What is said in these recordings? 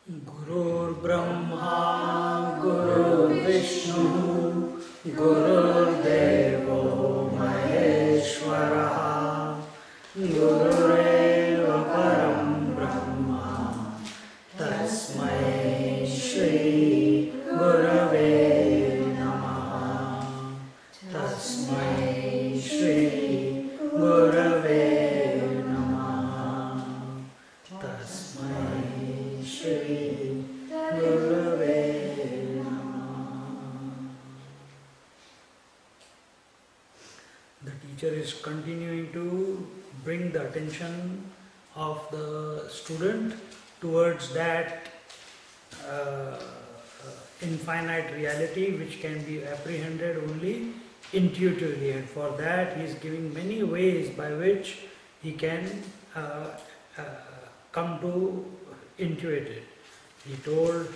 गुरुर्ब्रह्मा गुरुर्विष्णु गुरुर्देवो महेश्वरः गुरुरेव परं ब्रह्म तस्मै श्री गुरवे नमः तस्मै श्री गुरवे नमः तस्मै श्री गुरवे नमः. The teacher is continuing to bring the attention of the student towards that infinite reality which can be apprehended only intuitively, and for that he is giving many ways by which he can come to intuit it. He told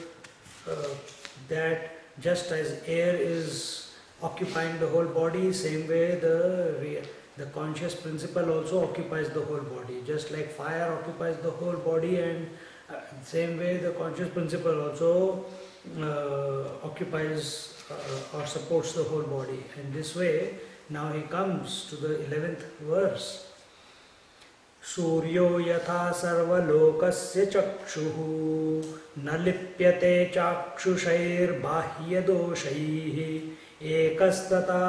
that just as air is occupying the whole body, same way the conscious principle also occupies the whole body. Just like fire occupies the whole body, and same way the conscious principle also occupies or supports the whole body. And this way, now he comes to the 11th verse. सूर्यो यथा सर्वलोकस्य चक्षुः न लिप्यते चाक्षुषैर्बाह्यदोषैः एकस्तथा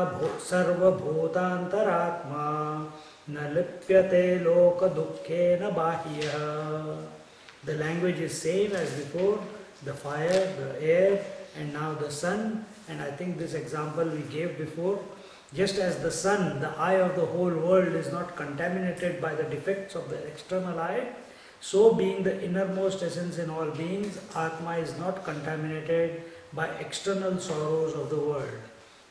सर्वभूतान्तरात्मा न लिप्यते लोकदुःखेन बाह्यः. The language is same as before, the fire, the air, and now the sun. And I think this example we gave before. Just as the sun, the eye of the whole world, is not contaminated by the defects of the external eye, so being the innermost essence in all beings, Atma is not contaminated by external sorrows of the world.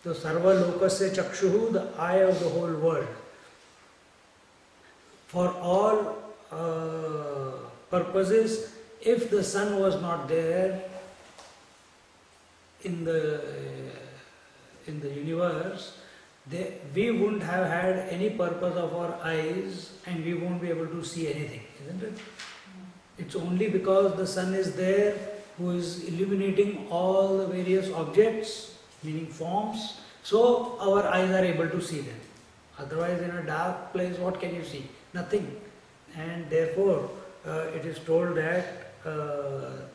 So Sarva Lokasya Chakshuhu, the eye of the whole world. For all purposes, if the sun was not there in the universe, we wouldn't have had any purpose of our eyes, and we won't be able to see anything, isn't it? It's only because the sun is there who is illuminating all the various objects, meaning forms, so our eyes are able to see them. Otherwise, in a dark place, what can you see? Nothing. And therefore, it is told that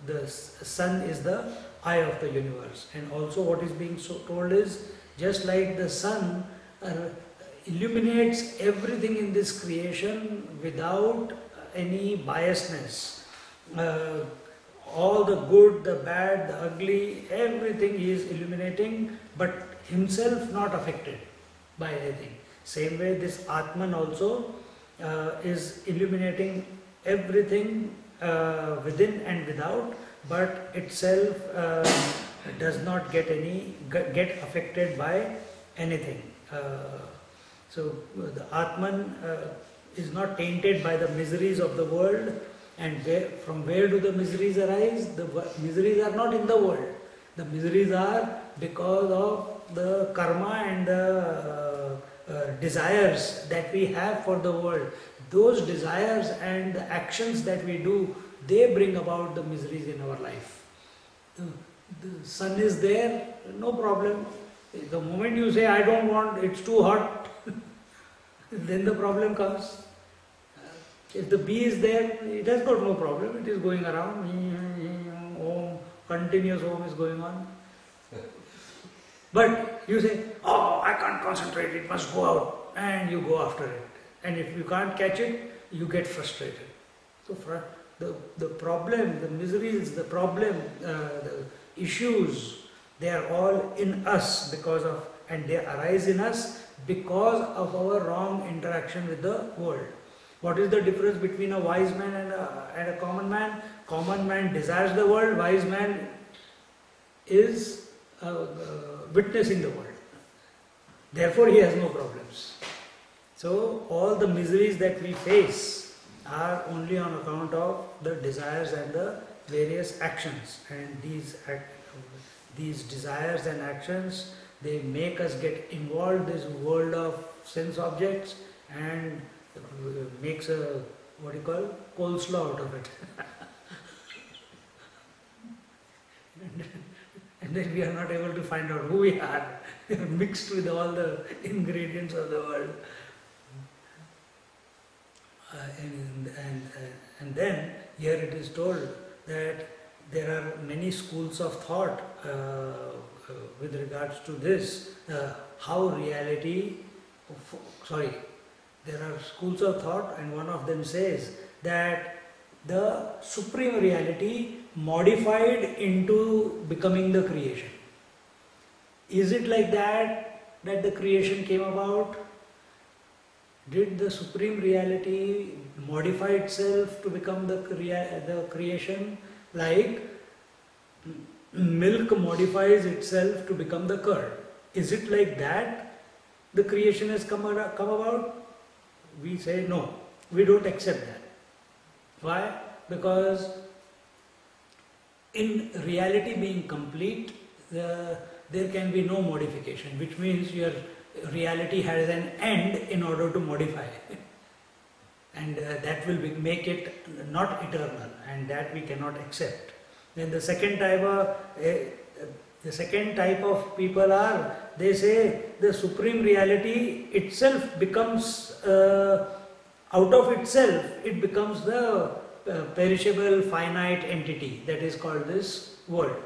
the sun is the eye of the universe. And also what is being told is, just like the sun illuminates everything in this creation without any biasness. All the good, the bad, the ugly, everything he is illuminating, but himself not affected by anything. Same way this Atman also is illuminating everything within and without, but itself does not get affected by anything. So the Atman is not tainted by the miseries of the world. And from where do the miseries arise? The miseries are not in the world. The miseries are because of the karma and the desires that we have for the world. Those desires and the actions that we do, they bring about the miseries in our life. The sun is there, no problem. The moment you say, I don't want, it's too hot, then the problem comes. If the bee is there, it has got no problem. It is going around, om, continuous om is going on. But you say, oh, I can't concentrate, it must go out, and you go after it. And if you can't catch it, you get frustrated. So the problem, the miseries, the problem, the issues, they are all in us and they arise in us because of our wrong interaction with the world. What is the difference between a wise man and a common man? Common man desires the world, wise man is witnessing the world. Therefore he has no problems. So all the miseries that we face are only on account of the desires and the various actions. And these desires and actions, they make us get involved in this world of sense objects and makes a, what do you call, coleslaw out of it. and then we are not able to find out who we are, mixed with all the ingredients of the world. And then here it is told that there are many schools of thought with regards to this, how reality, there are schools of thought, and one of them says that the supreme reality modified into becoming the creation. Is it like that the creation came about? Did the supreme reality modify itself to become the creation, like milk modifies itself to become the curd? Is it like that the creation has come about? We say no, we don't accept that. Why? Because in reality being complete, there can be no modification, which means your reality has an end in order to modify. And that will make it not eternal, and that we cannot accept. Then the second type of people are, they say the supreme reality itself becomes, out of itself, it becomes the perishable finite entity that is called this world.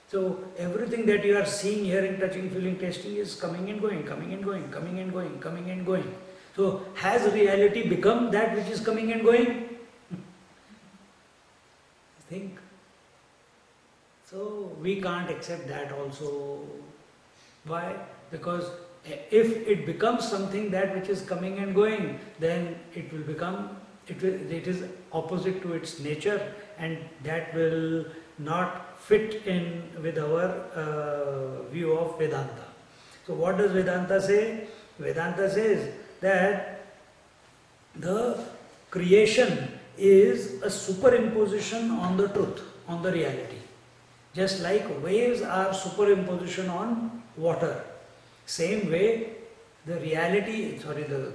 So everything that you are seeing, hearing, touching, feeling, tasting is coming and going, coming and going, coming and going, coming and going. So has reality become that which is coming and going? Think. So we can't accept that also. Why? Because if it becomes something that which is coming and going, then it will become, it is opposite to its nature, and that will not fit in with our view of Vedanta. So what does Vedanta say? Vedanta says that the creation is a superimposition on the truth, on the reality. Just like waves are superimposition on water. Same way, the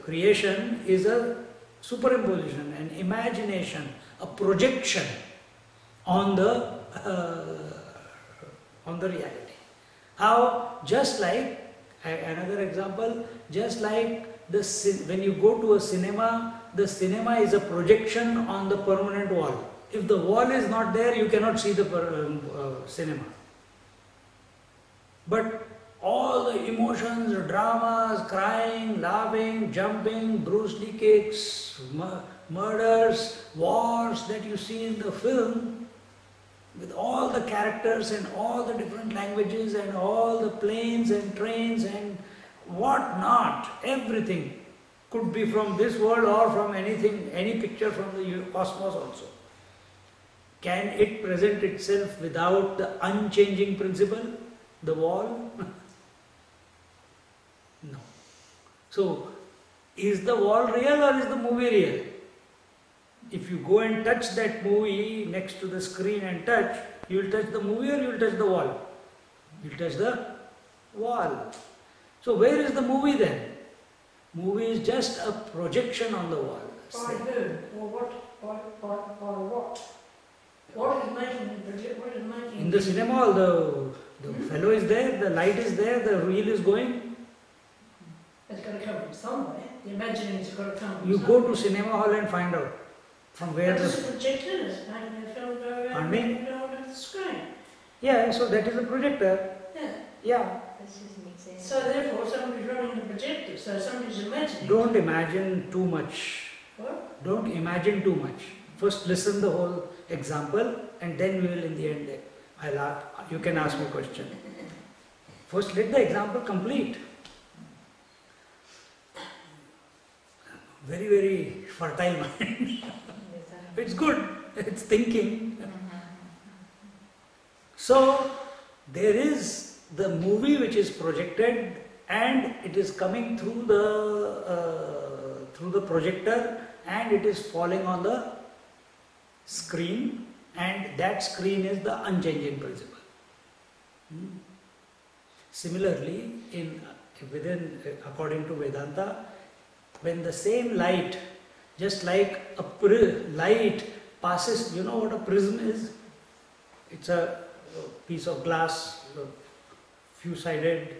creation is a superimposition, an imagination, a projection on the reality. How? Just like, another example, just like when you go to a cinema, the cinema is a projection on the permanent wall. If the wall is not there, you cannot see the cinema. But all the emotions, dramas, crying, laughing, jumping, Bruce Lee kicks, murders, wars that you see in the film, with all the characters and all the different languages and all the planes and trains and what not, everything could be from this world or from anything, any picture from the cosmos also. Can it present itself without the unchanging principle, the wall? No. So, is the wall real or is the movie real? If you go and touch that movie next to the screen and touch, you will touch the movie or you will touch the wall? You will touch the wall. So where is the movie then? Movie is just a projection on the wall. By who? Or what? By what? What is making In the cinema hall, the fellow is there, the light is there, the reel is going. It's got to come from somewhere. The imagining has got to come from You somewhere. go to cinema hall and find out from where That's the... a projector is making a film go around Pardon me? on the screen. Yeah, so that is a projector. Yeah. Yeah. That's just an example. So therefore somebody's running the projector, so somebody's imagining. Don't imagine too much. What? Don't imagine too much. First listen the whole example and then we will in the end, you can ask me a question. First let the example complete. Very, very fertile mind. It's good, it's thinking. So there is the movie which is projected and it is coming through the projector and it is falling on the screen, and that screen is the unchanging principle. Similarly, according to Vedanta, when the same light, just like a light passes, you know what a prism is? It's a piece of glass, few-sided.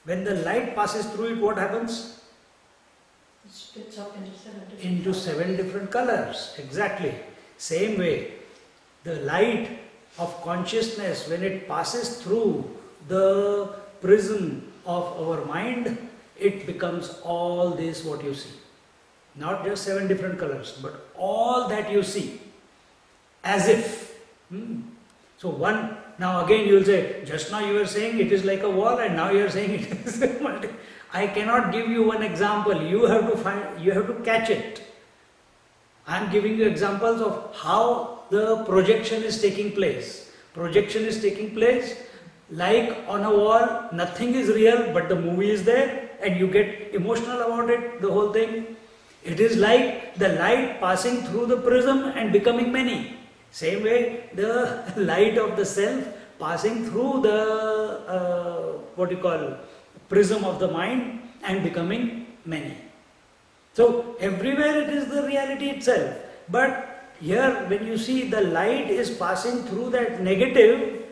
When the light passes through it, what happens? It splits up into 7 different Into colours. 7 different colors. Exactly. Same way, the light of consciousness, when it passes through the prism of our mind, it becomes all this what you see. Not just 7 different colors, but all that you see. As if. So now again you will say, just now you were saying it is like a wall and now you are saying it is multi. I cannot give you one example. You have to catch it. I am giving you examples of how the projection is taking place. Projection is taking place like on a wall, nothing is real, but the movie is there and you get emotional about it, the whole thing. It is like the light passing through the prism and becoming many. Same way, the light of the self passing through the prism of the mind and becoming many. So everywhere it is the reality itself. But here when you see the light is passing through that negative,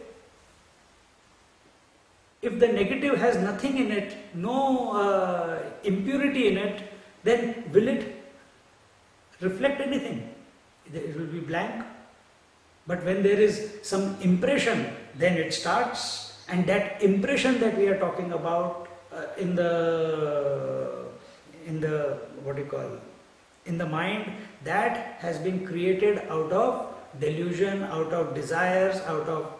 if the negative has nothing in it, no impurity in it, then will it reflect anything? It will be blank. But when there is some impression, then it starts, and that impression that we are talking about in the mind, that has been created out of delusion, out of desires, out of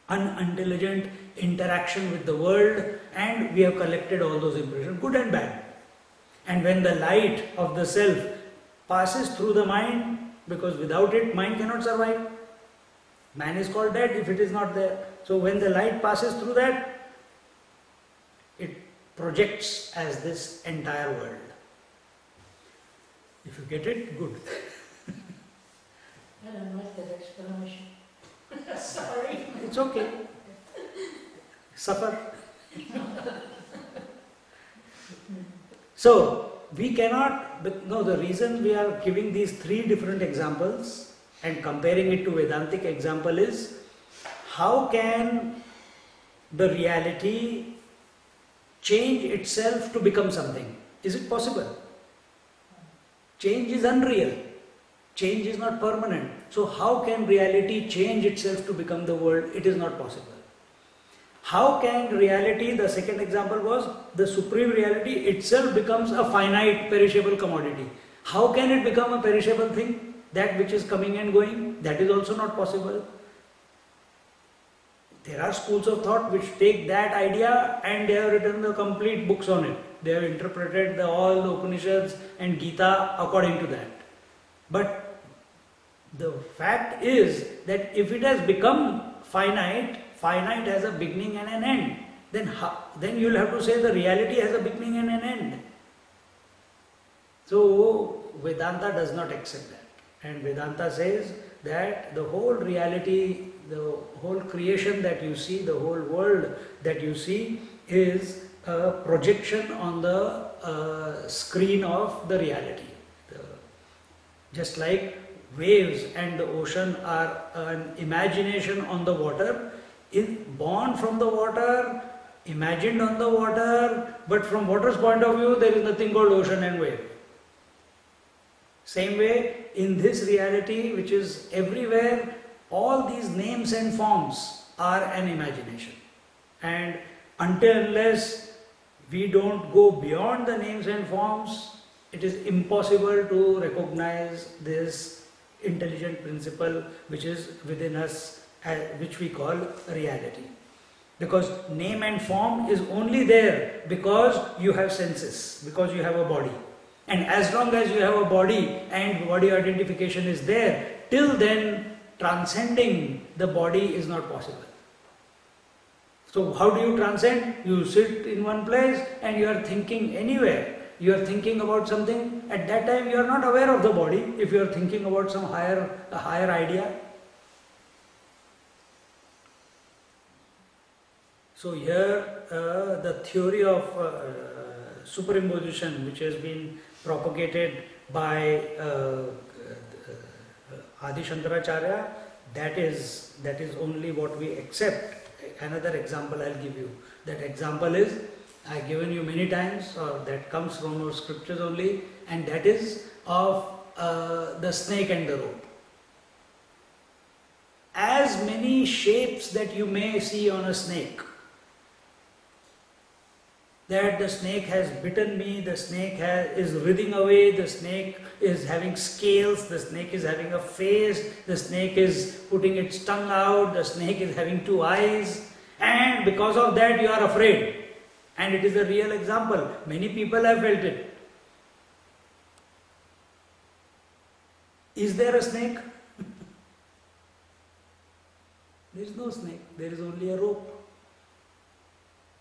unintelligent interaction with the world, and we have collected all those impressions, good and bad. And when the light of the self passes through the mind, because without it mind cannot survive. Man is called dead if it is not there. So when the light passes through that, it projects as this entire world. If you get it, good. I don't like that explanation. Sorry. It's okay. Suffer. So, we cannot, the reason we are giving these 3 different examples and comparing it to Vedantic example is, how can the reality change itself to become something? Is it possible? Change is unreal. Change is not permanent. So how can reality change itself to become the world? It is not possible. How can reality, the second example was, the supreme reality itself becomes a finite perishable commodity. How can it become a perishable thing? That which is coming and going? That is also not possible. There are schools of thought which take that idea and they have written the complete books on it. They have interpreted all the Upanishads and Gita according to that. But the fact is that if it has become finite, finite has a beginning and an end, then you will have to say the reality has a beginning and an end. So Vedanta does not accept that. And Vedanta says that the whole reality, the whole creation that you see, the whole world that you see is a projection on the screen of the reality. Just like waves and the ocean are an imagination on the water, born from the water, imagined on the water, but from water's point of view there is nothing called ocean and wave. Same way, in this reality which is everywhere, all these names and forms are an imagination. And until unless we don't go beyond the names and forms, it is impossible to recognize this intelligent principle which is within us, which we call reality. Because name and form is only there because you have senses, because you have a body. And as long as you have a body and body identification is there, till then transcending the body is not possible. So how do you transcend? You sit in one place and you are thinking anywhere. You are thinking about something, at that time you are not aware of the body if you are thinking about some higher idea. So here the theory of superimposition, which has been propagated by Adi Shankaracharya, that is only what we accept. Another example I'll give you. That example is, I've given you many times, or that comes from our scriptures only, and that is of the snake and the rope. As many shapes that you may see on a snake, that the snake has bitten me, the snake is writhing away, the snake is having scales, the snake is having a face, the snake is putting its tongue out, the snake is having two eyes, and because of that you are afraid. And it is a real example. Many people have felt it. Is there a snake? There is no snake, there is only a rope.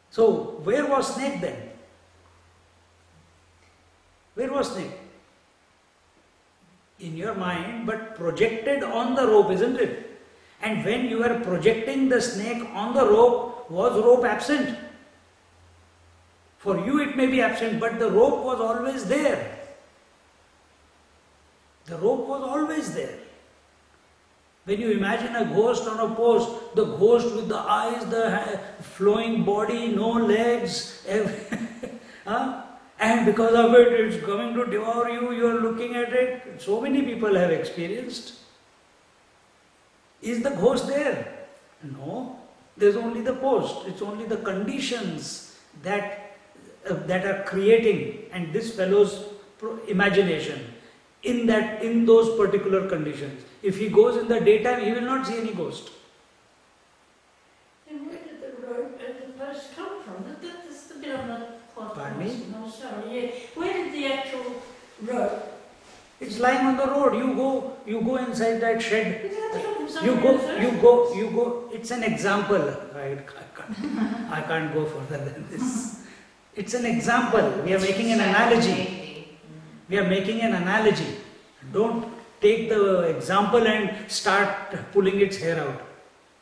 So, where was snake then? Where was snake? In your mind, but projected on the rope, isn't it? And when you are projecting the snake on the rope, was rope absent? For you it may be absent, but the rope was always there. The rope was always there. When you imagine a ghost on a post, the ghost with the eyes, the flowing body, no legs, and because of it, it's coming to devour you, you are looking at it. So many people have experienced. Is the ghost there? No, there's only the post. It's only the conditions that are creating, and this fellow's imagination in those particular conditions. If he goes in the daytime, he will not see any ghost. Then where did the rope and the post come from? That's the bit I'm not quite. Pardon me? No, sorry. Yeah. Where did the actual rope? It's lying on the road. You go inside that shed. Did that come from You somewhere go. It's an example. I can't go further than this. It's an example. We are making an analogy. We are making an analogy. Don't take the example and start pulling its hair out.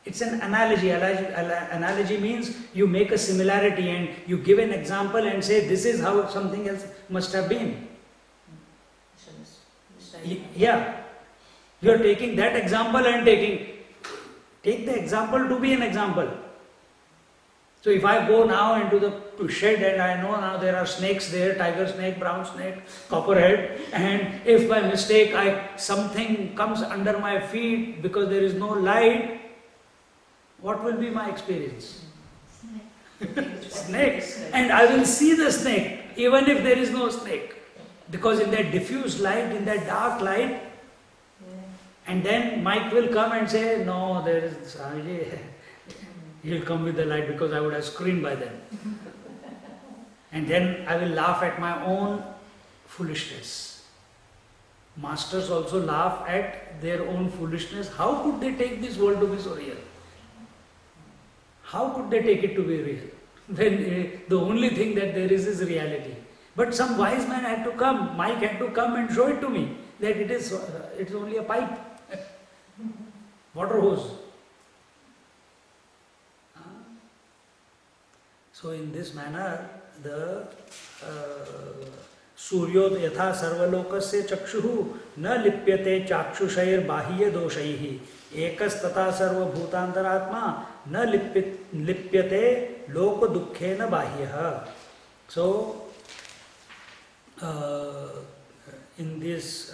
It's an analogy. Analogy means you make a similarity and you give an example and say this is how something else must have been. Yeah. You are taking that example and take the example to be an example. So if I go now into the shed and I know now there are snakes there, tiger snake, brown snake, copperhead, and if by mistake something comes under my feet because there is no light, what will be my experience? Snake. And I will see the snake even if there is no snake. Because in that diffuse light, in that dark light, and then Mike will come and say, no, there is he'll come with the light because I would have screamed by then. And then I will laugh at my own foolishness. Masters also laugh at their own foolishness. How could they take this world to be so real? How could they take it to be real? When the only thing that there is reality. But some wise man had to come, Mike had to come and show it to me that it's only a pipe, water hose. So in this manner, the Suryod yatha sarvalokasya chakshuhu na lipyate chakshushair bahya doshaihi ekas tata sarva bhutantaratma na lipyate lok dukkhena bahya. So in this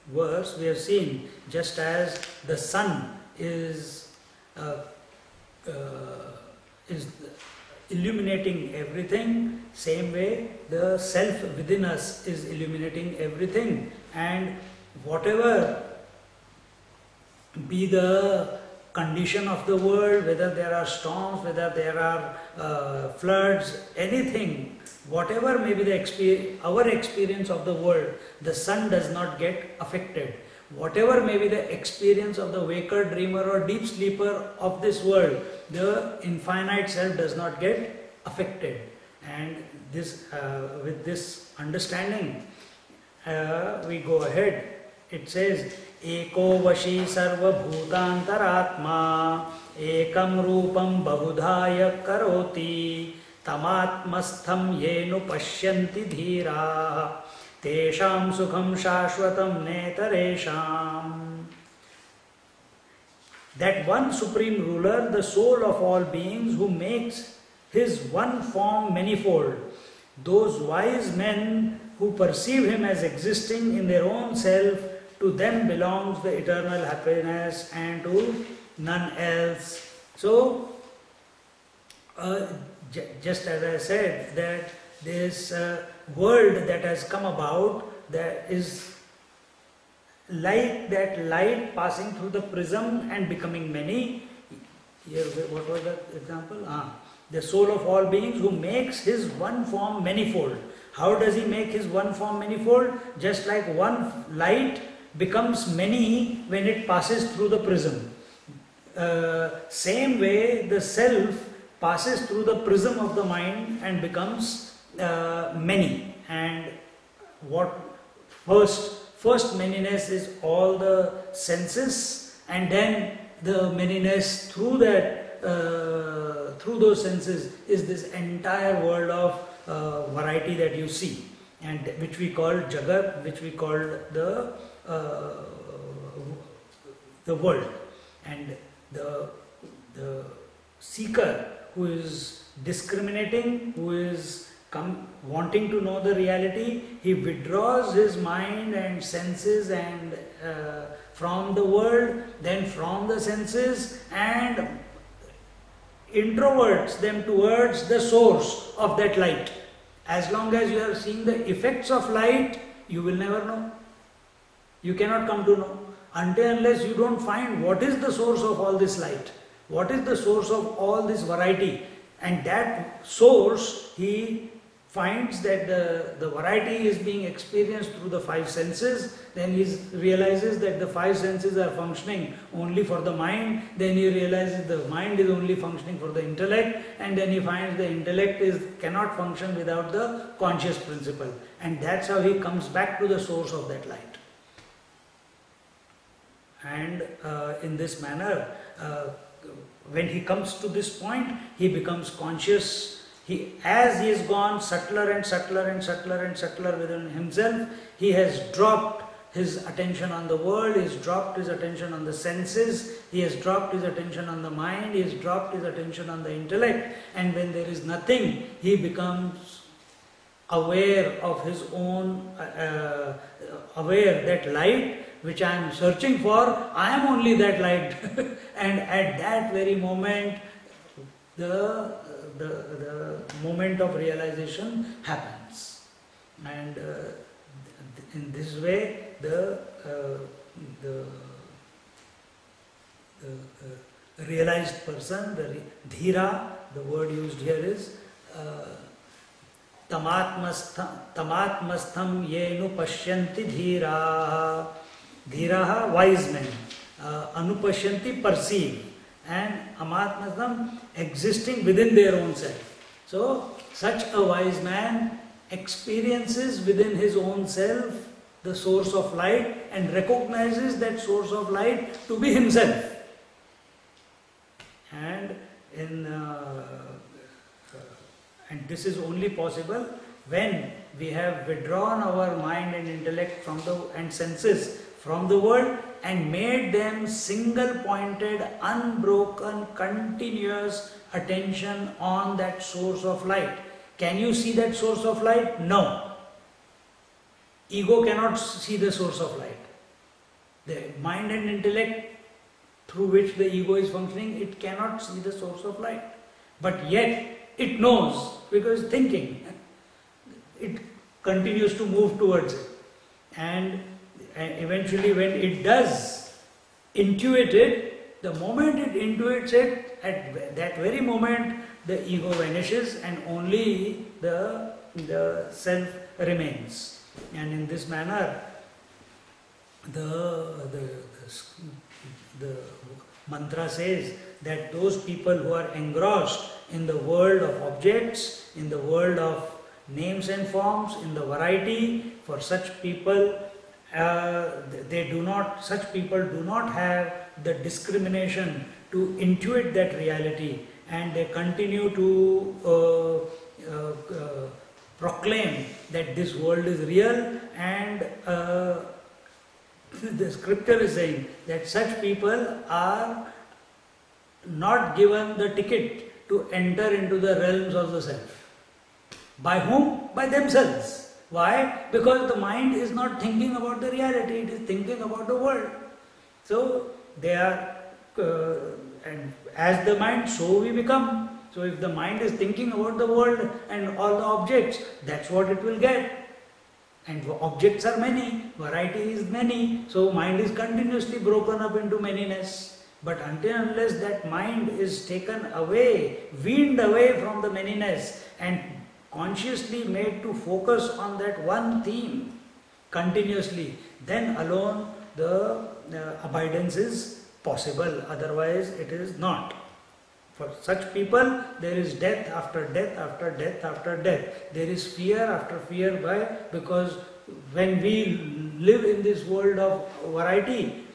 verse we have seen, just as the sun is illuminating everything, same way the self within us is illuminating everything, and whatever be the condition of the world, whether there are storms, whether there are floods, anything, whatever may be our experience of the world, the sun does not get affected. Whatever may be the experience of the waker, dreamer or deep sleeper of this world, the infinite self does not get affected. And this, with this understanding, we go ahead. It says, Eko vashi sarva bhutantaratma ekam rupam bahudhaya karoti tamatmastham yenu pashyanti dhira tesham sukham shashvatam netaresham. That one supreme ruler, the soul of all beings, who makes his one form manifold, those wise men who perceive him as existing in their own self, to them belongs the eternal happiness and to none else. So, just as I said, that this world that has come about, that is like that light passing through the prism and becoming many. Here, what was the example? The soul of all beings who makes his one form manifold. How does he make his one form manifold? Just like one light becomes many when it passes through the prism. Same way, the self passes through the prism of the mind and becomes many. And what first manyness is all the senses, and then the manyness through that through those senses is this entire world of variety that you see, and which we call Jagat, which we call the world. And the seeker who is discriminating, who is wanting to know the reality, he withdraws his mind and senses and from the world, then from the senses, and introverts them towards the source of that light. As long as you are seeing the effects of light, you will never know. You cannot come to know until unless you don't find what is the source of all this light, what is the source of all this variety. And that source, he finds that the variety is being experienced through the five senses. Then he realizes that the five senses are functioning only for the mind. Then he realizes the mind is only functioning for the intellect. And then he finds the intellect cannot function without the conscious principle. And that's how he comes back to the source of that light. And in this manner, when he comes to this point, he becomes conscious. As he has gone subtler and subtler and subtler and subtler within himself, he has dropped his attention on the world, he has dropped his attention on the senses, he has dropped his attention on the mind, he has dropped his attention on the intellect, and when there is nothing, he becomes aware of his own, aware that light which I am searching for, I am only that light. And at that very moment, the moment of realization happens. And in this way, the realized person, the dhira, the word used here is tamatmastham yenu pashyanti dhiraha. Dhiraha, wise men. Anupashyanti, perceive. And amatmastham, existing within their own self. So, such a wise man experiences within his own self the source of light and recognizes that source of light to be himself. And and this is only possible when we have withdrawn our mind and intellect and senses from the world and made them single-pointed, unbroken, continuous attention on that source of light. Can you see that source of light? No. Ego cannot see the source of light. The mind and intellect through which the ego is functioning, it cannot see the source of light. But yet, it knows, because thinking, it continues to move towards it. And eventually when it does intuit it, the moment it intuits it, at that very moment the ego vanishes and only the self remains. And in this manner, the mantra says that those people who are engrossed in the world of objects, in the world of names and forms, in the variety, for such people, such people do not have the discrimination to intuit that reality, and they continue to proclaim that this world is real, and the scripture is saying that such people are not given the ticket to enter into the realms of the self. By whom? By themselves. Why? Because the mind is not thinking about the reality, it is thinking about the world. So they are, and as the mind, so we become. So if the mind is thinking about the world and all the objects, that's what it will get. And objects are many, variety is many, so mind is continuously broken up into manyness. But until and unless that mind is taken away, weaned away from the manyness and consciously made to focus on that one theme continuously, then alone the abidance is possible, otherwise it is not. For such people, there is death after death after death after death. There is fear after fear. Why? Because when we live in this world of variety,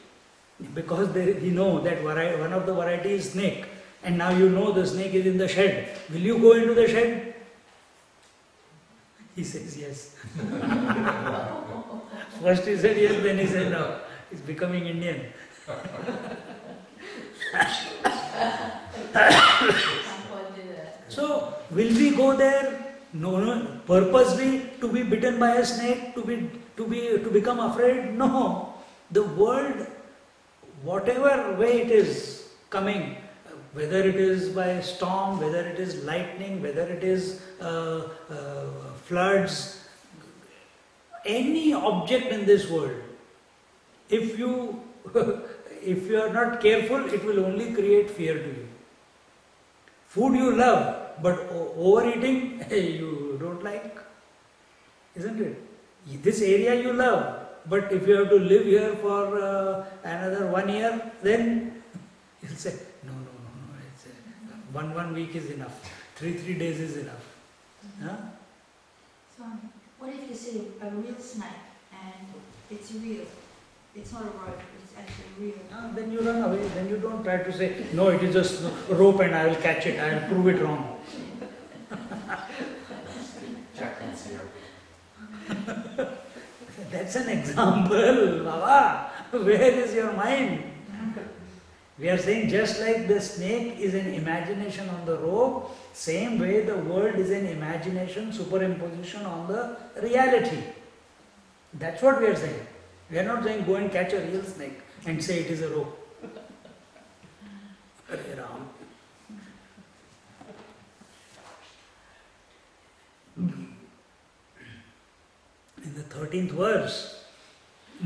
because we know that one of the variety is snake, and now you know the snake is in the shed. Will you go into the shed? He says yes. First he said yes, then he said no. He's becoming Indian. So, will we go there? No, purposely to be bitten by a snake, to become afraid? No. The world, whatever way it is coming, whether it is by storm, whether it is lightning, whether it is floods, any object in this world, if you are not careful, it will only create fear to you. Food you love, but overeating you don't like, isn't it? This area you love, but if you have to live here for another 1 year, then you'll say, no, it's, one week is enough, 3 days is enough. Huh? So, what if you see a real snake and it's real? It's not a rope, it's actually real. Then you run away, then you don't try to say, no, it is just a rope and I will catch it, I will prove it wrong. That's an example, Baba. Where is your mind? We are saying just like the snake is an imagination on the rope, same way the world is an imagination, superimposition on the reality. That's what we are saying. We are not saying go and catch a real snake and say it is a rope. Hare Ram. In the 13th verse,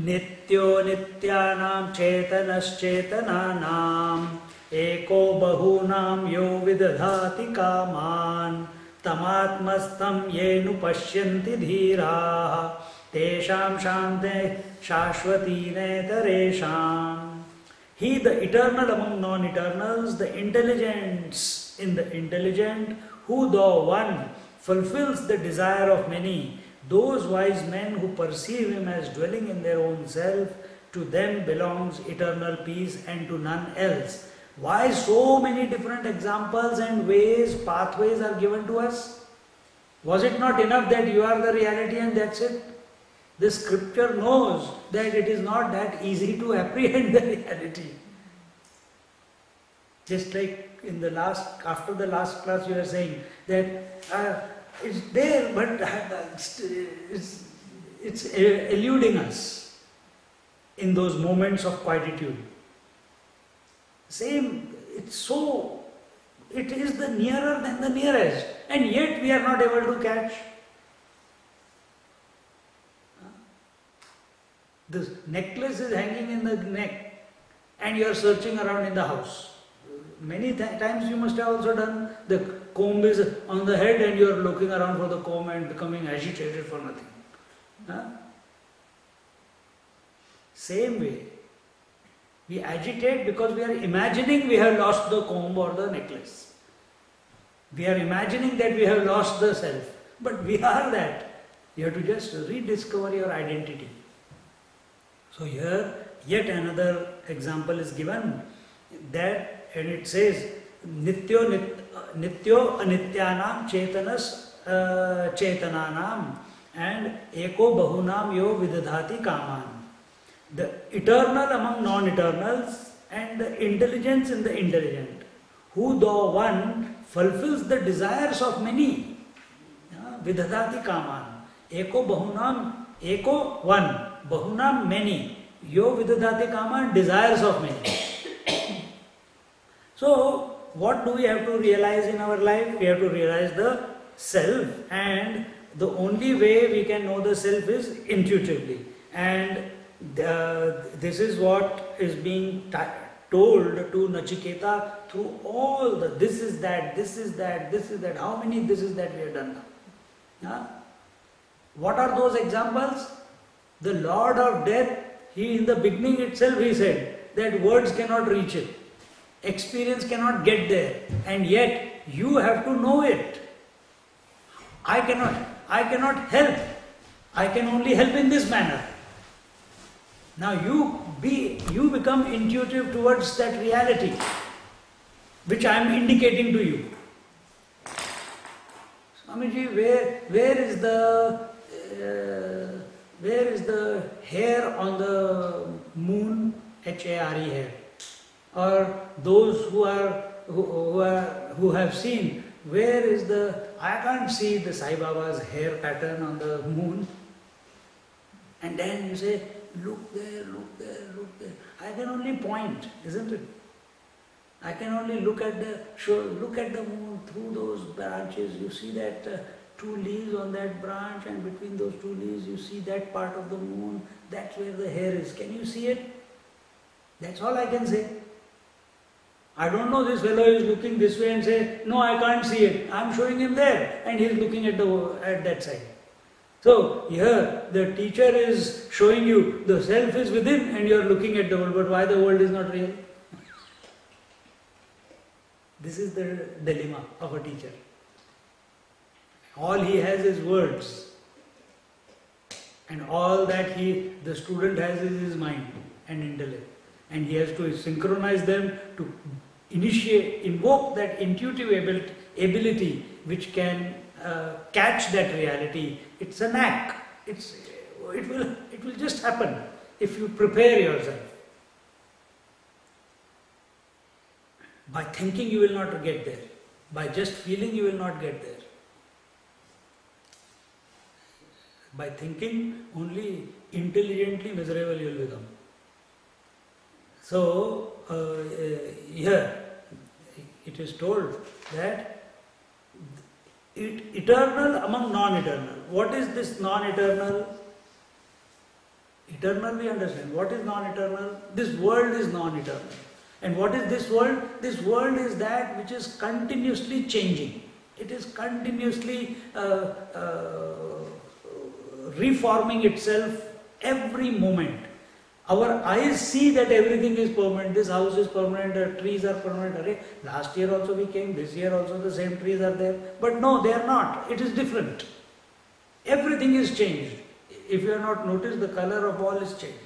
Nityo nityanam chetanaschetanaam eko bahunam yo vidadhati kaman tamatmastam yenu pashyanti dhiraha tesham shante shashvatine taresham. He, the eternal among non-eternals, the intelligence in the intelligent, who though one fulfills the desire of many, those wise men who perceive him as dwelling in their own self, to them belongs eternal peace and to none else. Why so many different examples and ways, pathways are given to us? Was it not enough that you are the reality and that's it? The scripture knows that it is not that easy to apprehend the reality. Just like after the last class you were saying that it's there, but it's eluding us in those moments of quietude. Same, it is the nearer than the nearest, and yet we are not able to catch. The necklace is hanging in the neck, and you are searching around in the house. Many times you must have also done. The comb is on the head and you are looking around for the comb and becoming agitated for nothing. Huh? Same way. We agitate because we are imagining we have lost the comb or the necklace. We are imagining that we have lost the self. But we are that. You have to just rediscover your identity. So here, yet another example is given that, and it says, Nityo anityanam chetanas chetananam and eko bahunam yo vidadhati kaman. The eternal among non-eternals and the intelligence in the intelligent, who though one fulfills the desires of many. Vidadhati kaman. Eko bahunam, eko one, bahunam many, yo vidadhati kaman, desires of many. So, what do we have to realize in our life? We have to realize the self, and the only way we can know the self is intuitively. And this is what is being told to Nachiketa through all the this is that, this is that, this is that. How many this is that we have done now? What are those examples? The Lord of Death, he in the beginning itself he said that words cannot reach it. Experience cannot get there, and yet you have to know it. I cannot help. I can only help in this manner. Now you become intuitive towards that reality, which I am indicating to you. Swamiji, where is the hair on the moon? H-A-R-E hair. Or those who have seen, where is the, I can't see the Sai Baba's hair pattern on the moon. And then you say, look there, look there, look there. I can only point, isn't it? I can only look at the moon through those branches. You see that two leaves on that branch, and between those two leaves you see that part of the moon. That's where the hair is. Can you see it? That's all I can say. I don't know, this fellow is looking this way and say, no, I can't see it. I'm showing him there, and he's looking at that side. So here the teacher is showing you the self is within, and you're looking at the world, but why the world is not real? This is the dilemma of a teacher. All he has is words, and all that the student has is his mind and intellect, and he has to synchronize them to invoke that intuitive ability which can catch that reality. It's a knack. It will just happen if you prepare yourself. By thinking you will not get there. By just feeling you will not get there. By thinking only intelligently miserable you will become. So here it is told that eternal among non-eternal. What is this non-eternal? Eternal we understand. What is non-eternal? This world is non-eternal. And what is this world? This world is that which is continuously changing. It is continuously reforming itself every moment. Our eyes see that everything is permanent. This house is permanent, the trees are permanent. Last year also we came, this year also the same trees are there. But no, they are not. It is different. Everything is changed. If you have not noticed, the color of wall is changed.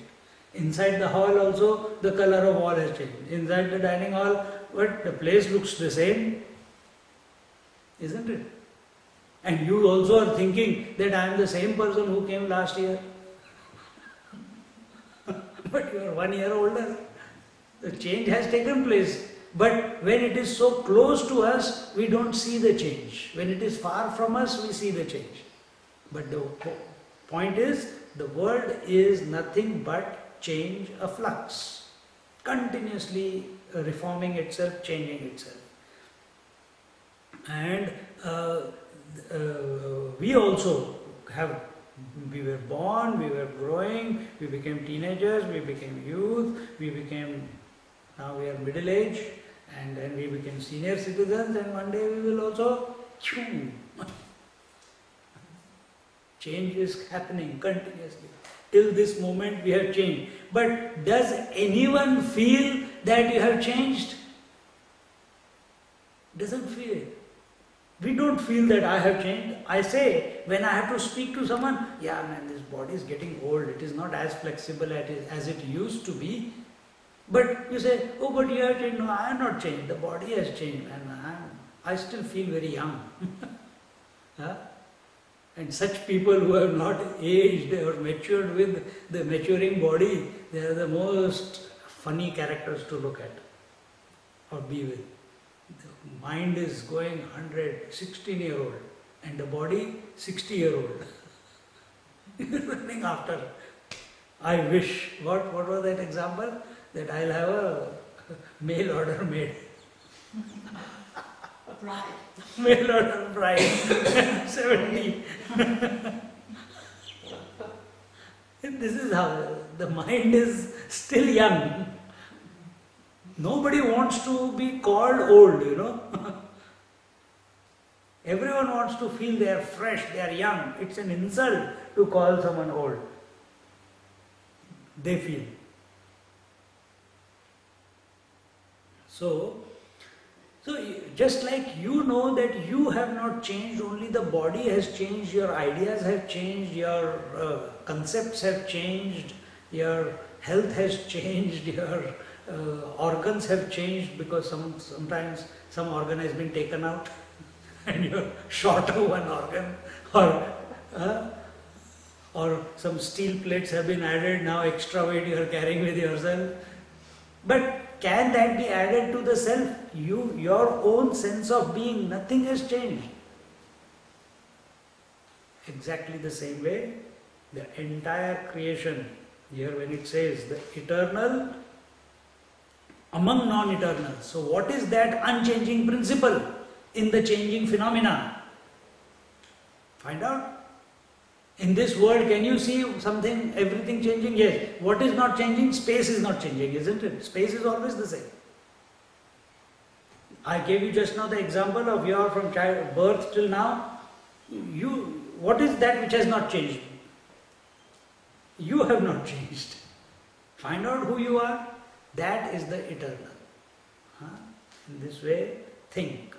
Inside the hall also, the color of wall has changed. Inside the dining hall, but the place looks the same, isn't it? And you also are thinking that I am the same person who came last year. But you are 1 year older. The change has taken place. But when it is so close to us, we don't see the change. When it is far from us, we see the change. But the point is, the world is nothing but change, a flux, continuously reforming itself, changing itself. And we also we were born, we were growing, we became teenagers, we became youth, now we are middle age, and then we became senior citizens, and one day we will also change is happening continuously. Till this moment we have changed. But does anyone feel that you have changed? Doesn't feel it. We don't feel that I have changed. I say, when I have to speak to someone, yeah man, this body is getting old. It is not as flexible as it used to be. But you say, oh, but you have changed. No, I have not changed. The body has changed, and I still feel very young. Huh? And such people who have not aged or matured with the maturing body, they are the most funny characters to look at or be with. The mind is going 100, 16-year-old, and the body 60-year-old. Running after. I wish, what was that example? That I'll have a mail order made. Bride. Mail order bride, 70. And this is how the mind is still young. Nobody wants to be called old, you know. Everyone wants to feel they are fresh, they are young. It's an insult to call someone old. They feel. So just like you know that you have not changed, only the body has changed, your ideas have changed, your concepts have changed, your health has changed, your organs have changed because sometimes some organ has been taken out and you're short of one organ, or some steel plates have been added, now extra weight you are carrying with yourself. But can that be added to the self? Your own sense of being, nothing has changed. Exactly the same way, the entire creation, here when it says the eternal among non-eternal. So what is that unchanging principle in the changing phenomena? Find out. In this world, can you see something, everything changing? Yes. What is not changing? Space is not changing, isn't it? Space is always the same. I gave you just now the example of your from birth till now. What is that which has not changed? You have not changed. Find out who you are. That is the eternal. In this way, think.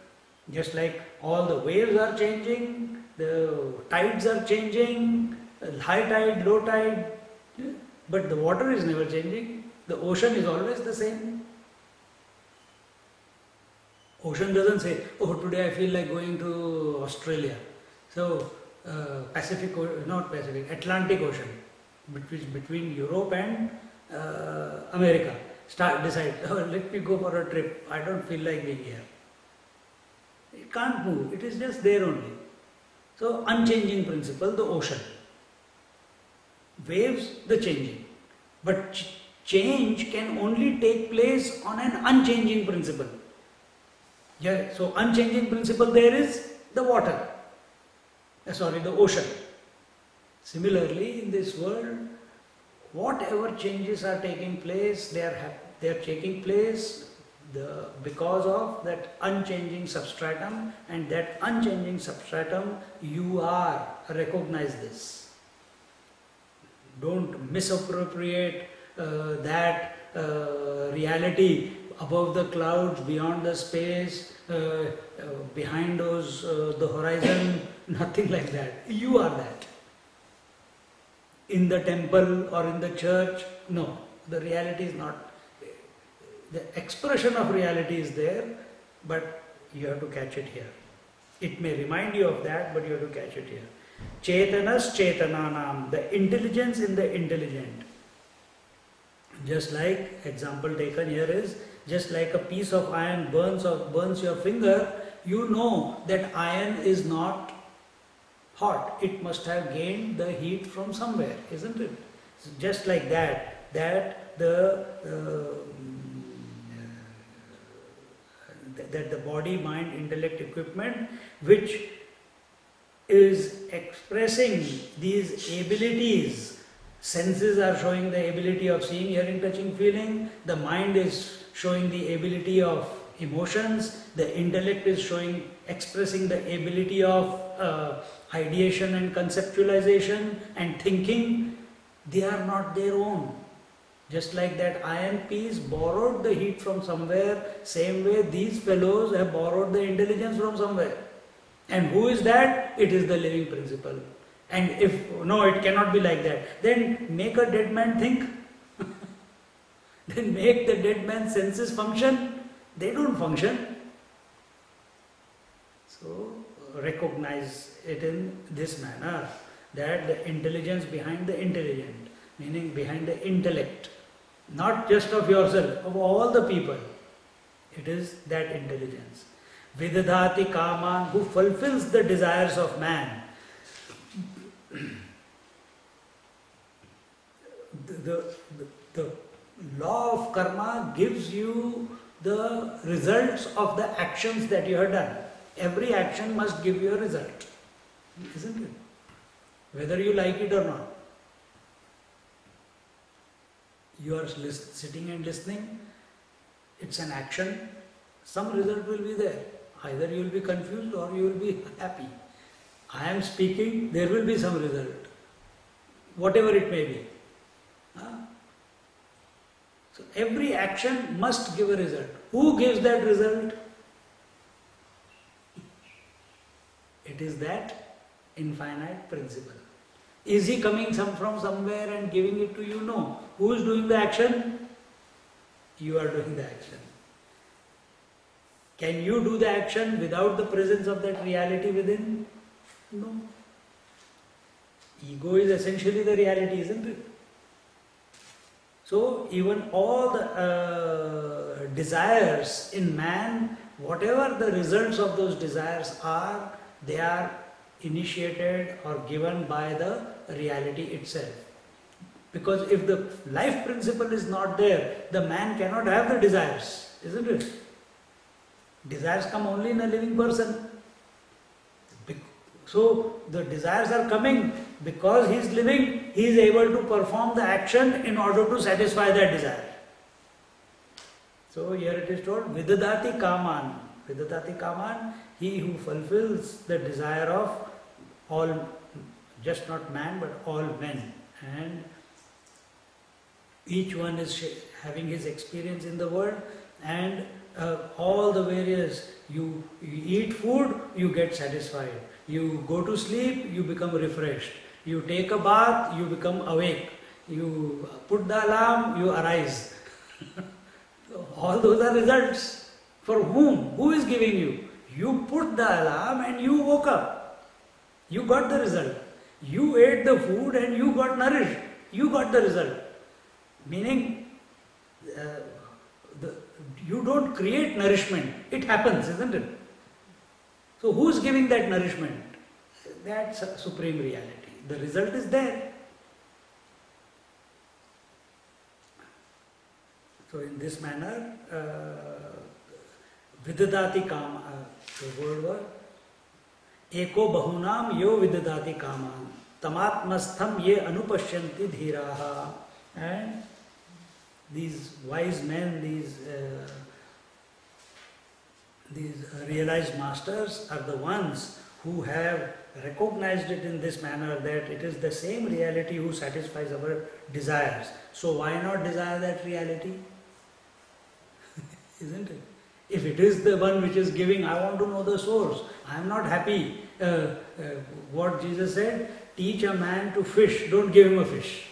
Just like all the waves are changing, the tides are changing, high tide, low tide, but the water is never changing. The ocean is always the same. Ocean doesn't say, oh, today I feel like going to Australia. So, Atlantic Ocean, between Europe and America. Decide, oh, let me go for a trip. I don't feel like being here. It can't move. It is just there only. So, unchanging principle, the ocean. Waves, the changing. But change can only take place on an unchanging principle. Yeah, so unchanging principle there is the water. The ocean. Similarly, in this world, whatever changes are taking place, they are taking place because of that unchanging substratum, and that unchanging substratum, you are, recognize this. Don't misappropriate that reality above the clouds, beyond the space, behind those, the horizon, nothing like that. You are that. In the temple or in the church, no, the reality is not. The expression of reality is there, but you have to catch it here. It may remind you of that, but you have to catch it here. Chetanas chetananam, the intelligence in the intelligent. Just like, example taken here is, just like a piece of iron burns your finger, you know that iron is not hot. It must have gained the heat from somewhere, isn't it? So just like that the body, mind, intellect equipment, which is expressing these abilities. Senses are showing the ability of seeing, hearing, touching, feeling. The mind is showing the ability of emotions. The intellect is expressing the ability of ideation and conceptualization and thinking. They are not their own. Just like that iron piece borrowed the heat from somewhere, same way these fellows have borrowed the intelligence from somewhere. And who is that? It is the living principle. And if, no, it cannot be like that, then make a dead man think. Then make the dead man's senses function. They don't function. So, recognize it in this manner, that the intelligence behind the intelligent, meaning behind the intellect, not just of yourself, of all the people, it is that intelligence. Vidadhati kaman, who fulfills the desires of man. The law of karma gives you the results of the actions that you have done. Every action must give you a result, isn't it? Whether you like it or not. You are sitting and listening, it's an action, some result will be there. Either you will be confused or you will be happy. I am speaking, there will be some result, whatever it may be. So every action must give a result. Who gives that result? It is that infinite principle. Is he coming from somewhere and giving it to you? No. Who is doing the action? You are doing the action. Can you do the action without the presence of that reality within? No. Ego is essentially the reality, isn't it? So even all the desires in man, whatever the results of those desires are, they are initiated or given by the reality itself. Because if the life principle is not there, the man cannot have the desires, isn't it? Desires come only in a living person. So the desires are coming because he is living, he is able to perform the action in order to satisfy that desire. So here it is told, Vidadati kaman. Vidadati kaman, he who fulfills the desire of all, just not man but all men. And each one is having his experience in the world, and all the various, you eat food, you get satisfied. You go to sleep, you become refreshed. You take a bath, you become awake. You put the alarm, you arise. All those are results. For whom? Who is giving you? You put the alarm and you woke up. You got the result. You ate the food and you got nourished. You got the result. Meaning, you don't create nourishment. It happens, isn't it? So who is giving that nourishment? That's a supreme reality. The result is there. So in this manner, vidadati kama, the word was eko bahunam yo vidadati kaman tamatmastham ye anupashyanti dhiraha. And these wise men, these realized masters are the ones who have recognized it in this manner, that it is the same reality who satisfies our desires. So why not desire that reality? Isn't it? If it is the one which is giving, I want to know the source. I am not happy. What Jesus said, teach a man to fish, don't give him a fish.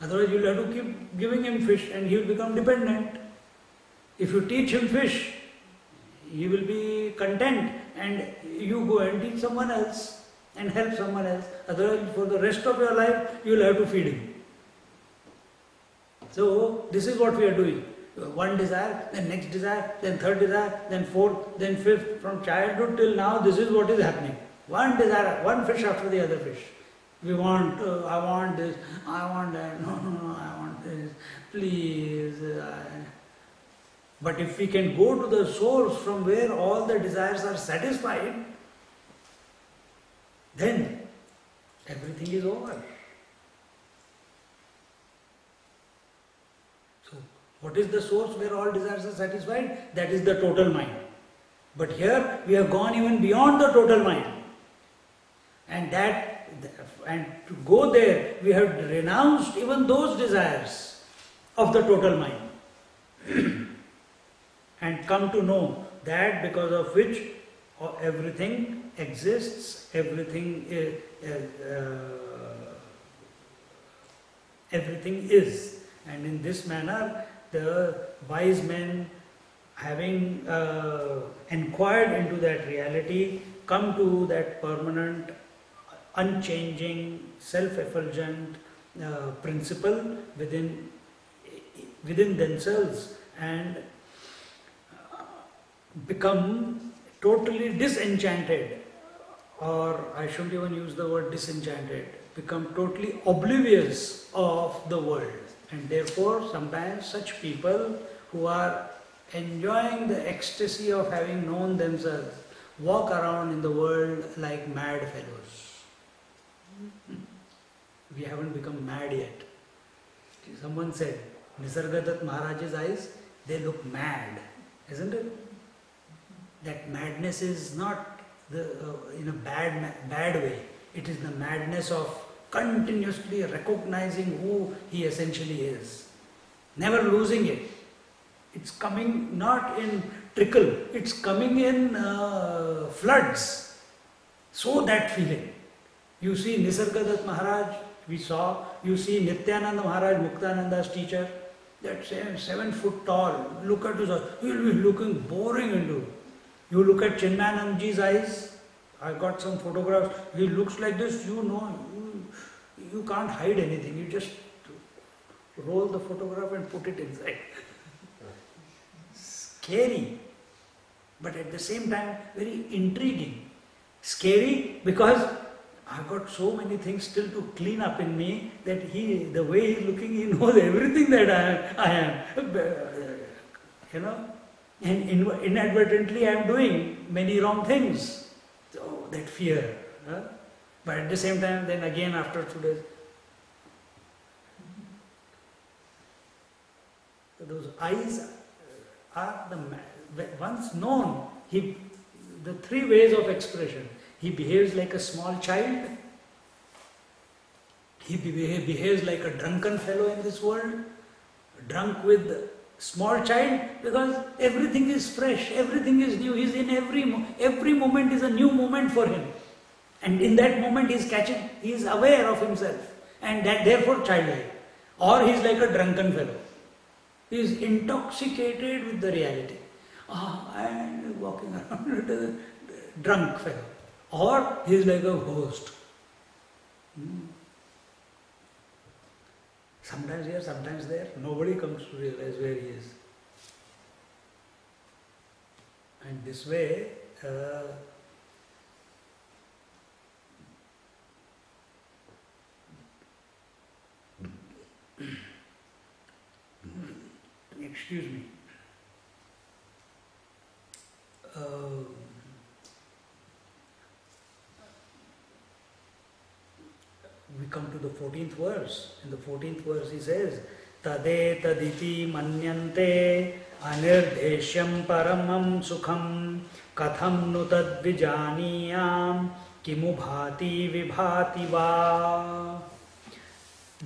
Otherwise you will have to keep giving him fish and he will become dependent. If you teach him fish, he will be content, and you go and teach someone else and help someone else. Otherwise, for the rest of your life, you will have to feed him. So, this is what we are doing. One desire, then next desire, then third desire, then fourth, then fifth. From childhood till now, this is what is happening. One desire, one fish after the other fish. We want, I want this, I want that, no, I want this, please. But if we can go to the source from where all the desires are satisfied, then everything is over. So, what is the source where all desires are satisfied? That is the total mind. But here we have gone even beyond the total mind. And to go there, we have renounced even those desires of the total mind. And come to know that because of which everything exists, everything is. And in this manner, the wise men, having inquired into that reality, come to that permanent, unchanging, self-effulgent principle within themselves and become totally disenchanted, or I shouldn't even use the word disenchanted, become totally oblivious of the world. And therefore, sometimes such people who are enjoying the ecstasy of having known themselves walk around in the world like mad fellows. We haven't become mad yet. Someone said, Nisargadatta Maharaj's eyes, they look mad, isn't it? That madness is not in a bad way. It is the madness of continuously recognizing who he essentially is, never losing it. It's coming not in trickle, it's coming in floods. So that feeling. You see Nisargadatta Maharaj, we saw, you see Nityananda Maharaj, Muktananda's teacher, that 7 foot tall, look at his eyes, he'll be looking boring into. You look at Chinmayanandaji's eyes, I got some photographs, he looks like this, you can't hide anything, you just roll the photograph and put it inside. Scary, but at the same time very intriguing. Scary because I've got so many things still to clean up in me that the way he's looking, he knows everything that I am. And inadvertently I am doing many wrong things. So that fear. But at the same time, then again after 2 days, those eyes are once known. The 3 ways of expression. He behaves like a small child. He behaves like a drunken fellow in this world, drunk with small child, because everything is fresh, everything is new. He's in every moment is a new moment for him, and in that moment he is aware of himself, and that therefore childlike. Or he is like a drunken fellow. He is intoxicated with the reality. And walking around a drunk fellow. Or he is like a ghost. Sometimes here, sometimes there. Nobody comes to realize where he is. And this way, excuse me. We come to the 14th verse. In the 14th verse he says, Tade taditi manyante anirdeshyam paramam sukham katham nu tad vijaniyam kimu bhati vibhati va.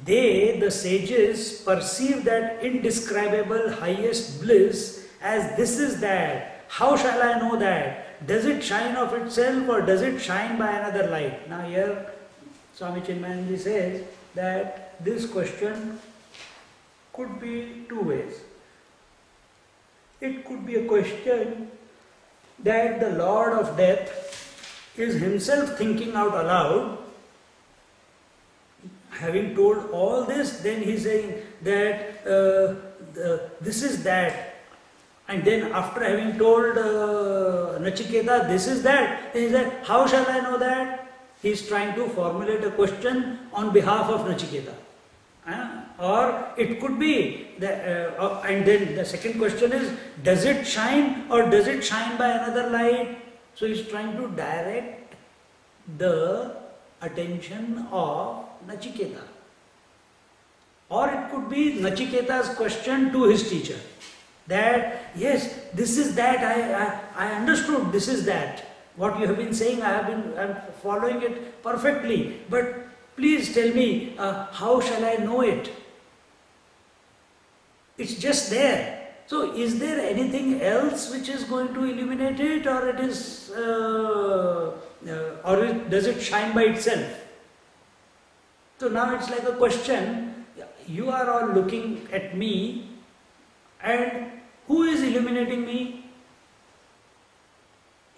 They, the sages, perceive that indescribable highest bliss as this is that. How shall I know that? Does it shine of itself or does it shine by another light? Now here Swami Chinmayananda says that this question could be 2 ways. It could be a question that the Lord of Death is himself thinking out aloud. Having told all this, then he is saying that this is that. And then after having told Nachiketa, this is that, then he said, how shall I know that? He is trying to formulate a question on behalf of Nachiketa. Or it could be, and then the second question is, does it shine or does it shine by another light? So he is trying to direct the attention of Nachiketa. Or it could be Nachiketa's question to his teacher. That, yes, this is that, I understood, this is that. What you have been saying, I'm following it perfectly. But please tell me, how shall I know it? It's just there. So is there anything else which is going to illuminate it, or it is, does it shine by itself? So now it's like a question. You are all looking at me, and who is illuminating me?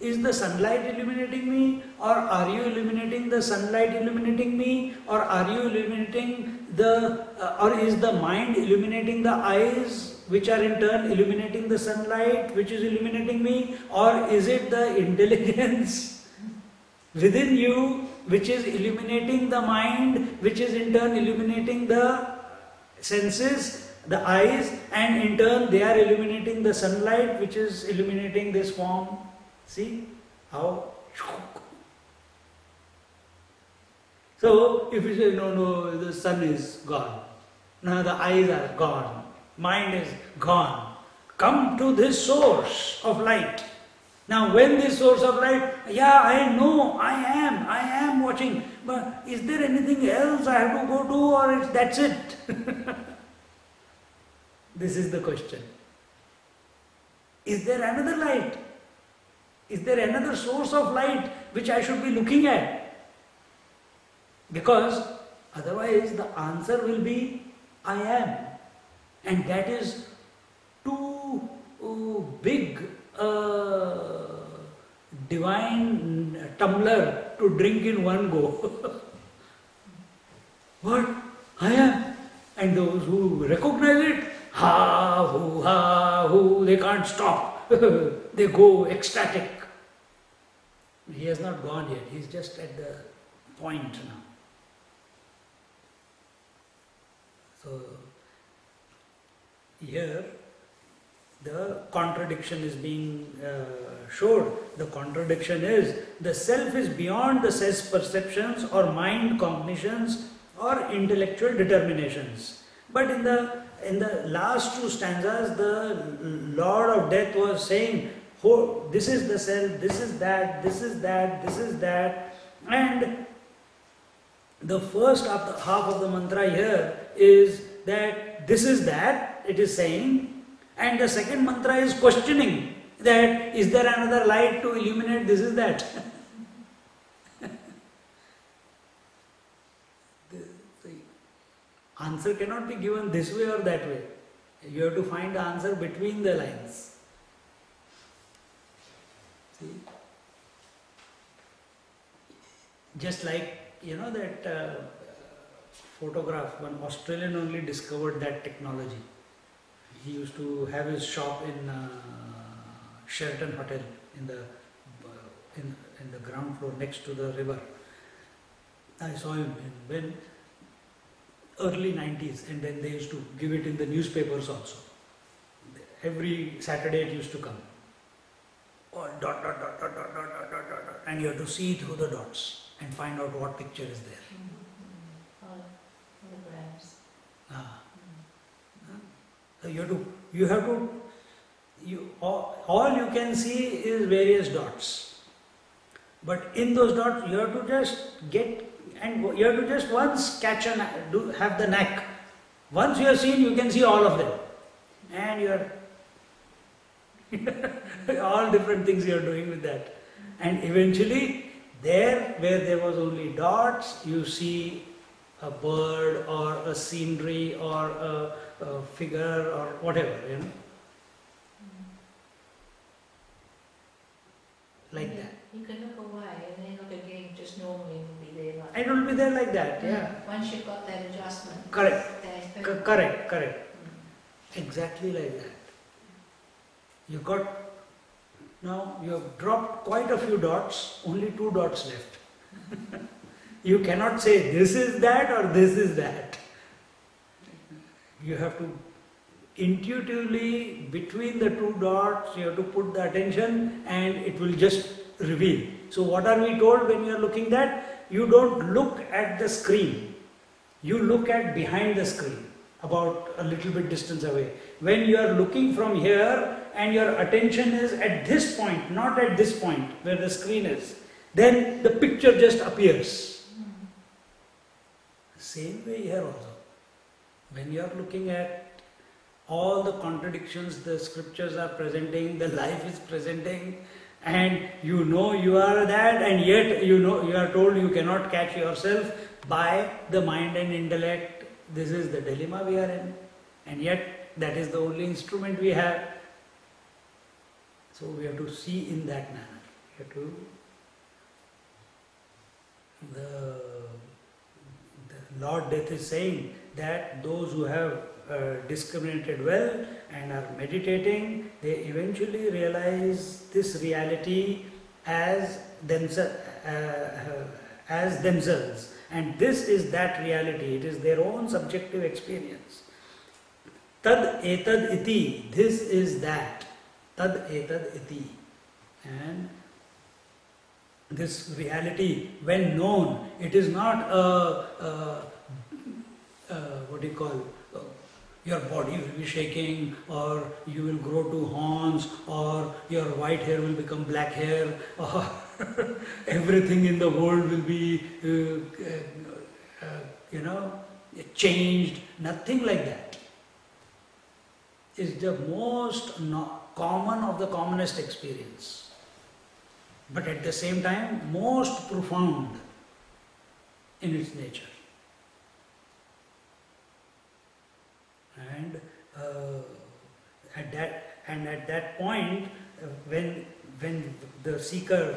Is the sunlight illuminating me, or are you illuminating the sunlight illuminating me, or are you illuminating or is the mind illuminating the eyes, which are in turn illuminating the sunlight, which is illuminating me, or is it the intelligence within you which is illuminating the mind, which is in turn illuminating the senses, the eyes, and in turn they are illuminating the sunlight, which is illuminating this form. See how? So, if you say, no, the sun is gone, now the eyes are gone, mind is gone, come to this source of light. Now, when this source of light, yeah, I know, I am watching, but is there anything else I have to go to, or that's it? This is the question. Is there another light? Is there another source of light which I should be looking at? Because otherwise the answer will be I am. And that is too big a divine tumbler to drink in one go. What? I am. And those who recognize it, ha, hoo, they can't stop. They go ecstatic. He has not gone yet, he is just at the point now. So, here the contradiction is being showed. The contradiction is the self is beyond the sense perceptions or mind cognitions or intellectual determinations. But in the last two stanzas, the Lord of Death was saying, oh, this is the self, this is that, this is that, this is that. And the first half of the mantra here is that this is that, it is saying, and the second mantra is questioning that is there another light to illuminate this is that. The answer cannot be given this way or that way. You have to find the answer between the lines. See? Just like, that photograph, one Australian only discovered that technology. He used to have his shop in Sheraton Hotel in the ground floor next to the river. I saw him when early 90s, and then they used to give it in the newspapers also. Every Saturday it used to come. Oh, dot, and you have to see through the dots and find out what picture is there. Holograms. All you can see is various dots. But in those dots, you have to just you have to just once catch have the knack. Once you have seen, you can see all of them. And you are all different things you are doing with that. And eventually, there where there was only dots, you see a bird or a scenery or a figure or whatever, like that. You can look away and then look again, just normally it will be there like that. And it will be there like that, yeah. Once you've got that adjustment. Correct. That is perfect. Correct. Exactly like that. Now you have dropped quite a few dots, only 2 dots left. You cannot say this is that or this is that. You have to intuitively, between the 2 dots, you have to put the attention and it will just reveal. So what are we told when you are looking at? You don't look at the screen. You look at behind the screen, about a little bit distance away. When you are looking from here and your attention is at this point, not at this point where the screen is, then the picture just appears. Same way here also. When you are looking at all the contradictions the scriptures are presenting, the life is presenting, and you know you are that, and yet you are told you cannot catch yourself by the mind and intellect. This is the dilemma we are in, and yet that is the only instrument we have. So we have to see in that manner. to the Lord Death is saying that those who have discriminated well and are meditating, they eventually realize this reality as themselves, and this is that reality. It is their own subjective experience. Tad etad iti, this is that. Tad etad iti, and this reality, when known, it is not what do you call, your body will be shaking, or you will grow two horns, or your white hair will become black hair, or everything in the world will be changed. Nothing like that. It's the most common of the commonest experience, but at the same time most profound in its nature. And at that point, when the seeker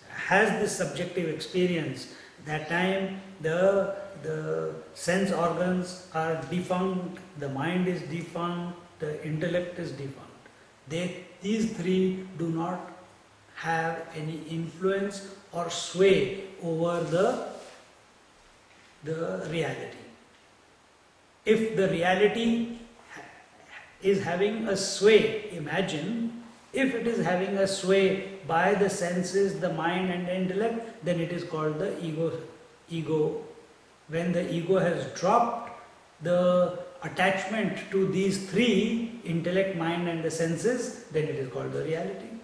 has this subjective experience, that time the sense organs are defunct, the mind is defunct, the intellect is defunct. These three do not have any influence or sway over the reality. If the reality is having a sway, imagine, if it is having a sway by the senses, the mind and the intellect, then it is called the ego. When the ego has dropped the attachment to these three, intellect, mind and the senses, then it is called the reality.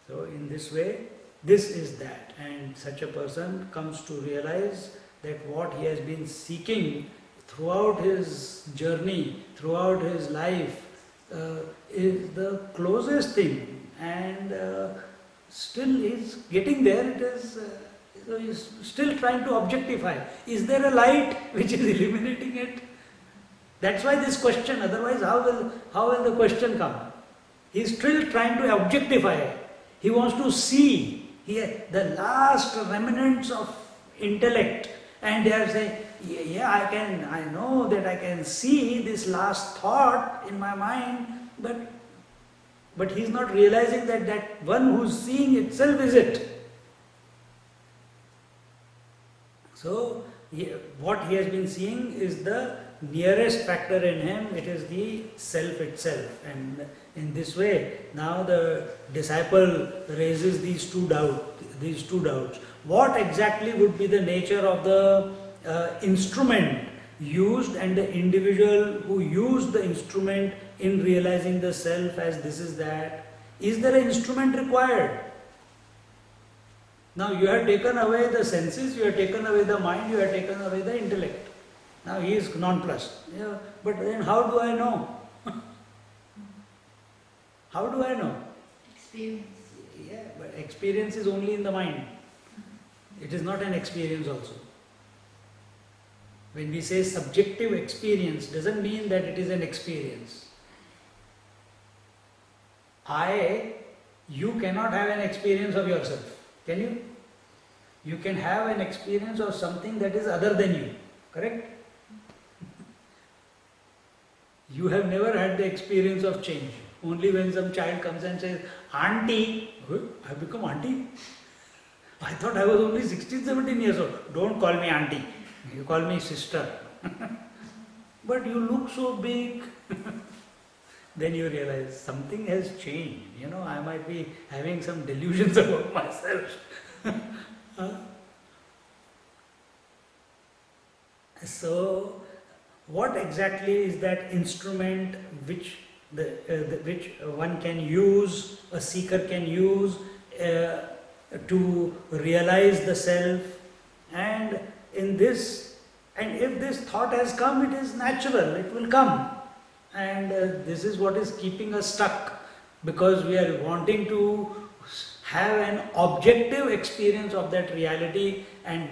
So in this way, this is that, and such a person comes to realize that what he has been seeking throughout his journey, throughout his life, is the closest thing, and still he's getting there. It is he's still trying to objectify. Is there a light which is illuminating it? That's why this question. Otherwise, how will the question come? He's still trying to objectify it. He wants to see the last remnants of intellect. And they are saying, yeah, I know that I can see this last thought in my mind, but he's not realizing that one who's seeing itself is it. So, what he has been seeing is the nearest factor in him, it is the self itself. And in this way, now the disciple raises these two doubts. What exactly would be the nature of the instrument used, and the individual who used the instrument in realizing the self as this is that? Is there an instrument required? Now you have taken away the senses, you have taken away the mind, you have taken away the intellect. Now he is nonplussed. Yeah, but then how do I know? How do I know? Experience. Yeah, but experience is only in the mind. It is not an experience also. When we say subjective experience, doesn't mean that it is an experience. You cannot have an experience of yourself. Can you? You can have an experience of something that is other than you. Correct? You have never had the experience of change. Only when some child comes and says, "Auntie," I have become auntie. I thought I was only 16, 17 years old. Don't call me auntie. You call me sister. But you look so big. Then you realize something has changed. I might be having some delusions about myself. So, what exactly is that instrument which one can use, a seeker can use to realize the self? And if this thought has come, it is natural, it will come. And this is what is keeping us stuck, because we are wanting to have an objective experience of that reality, and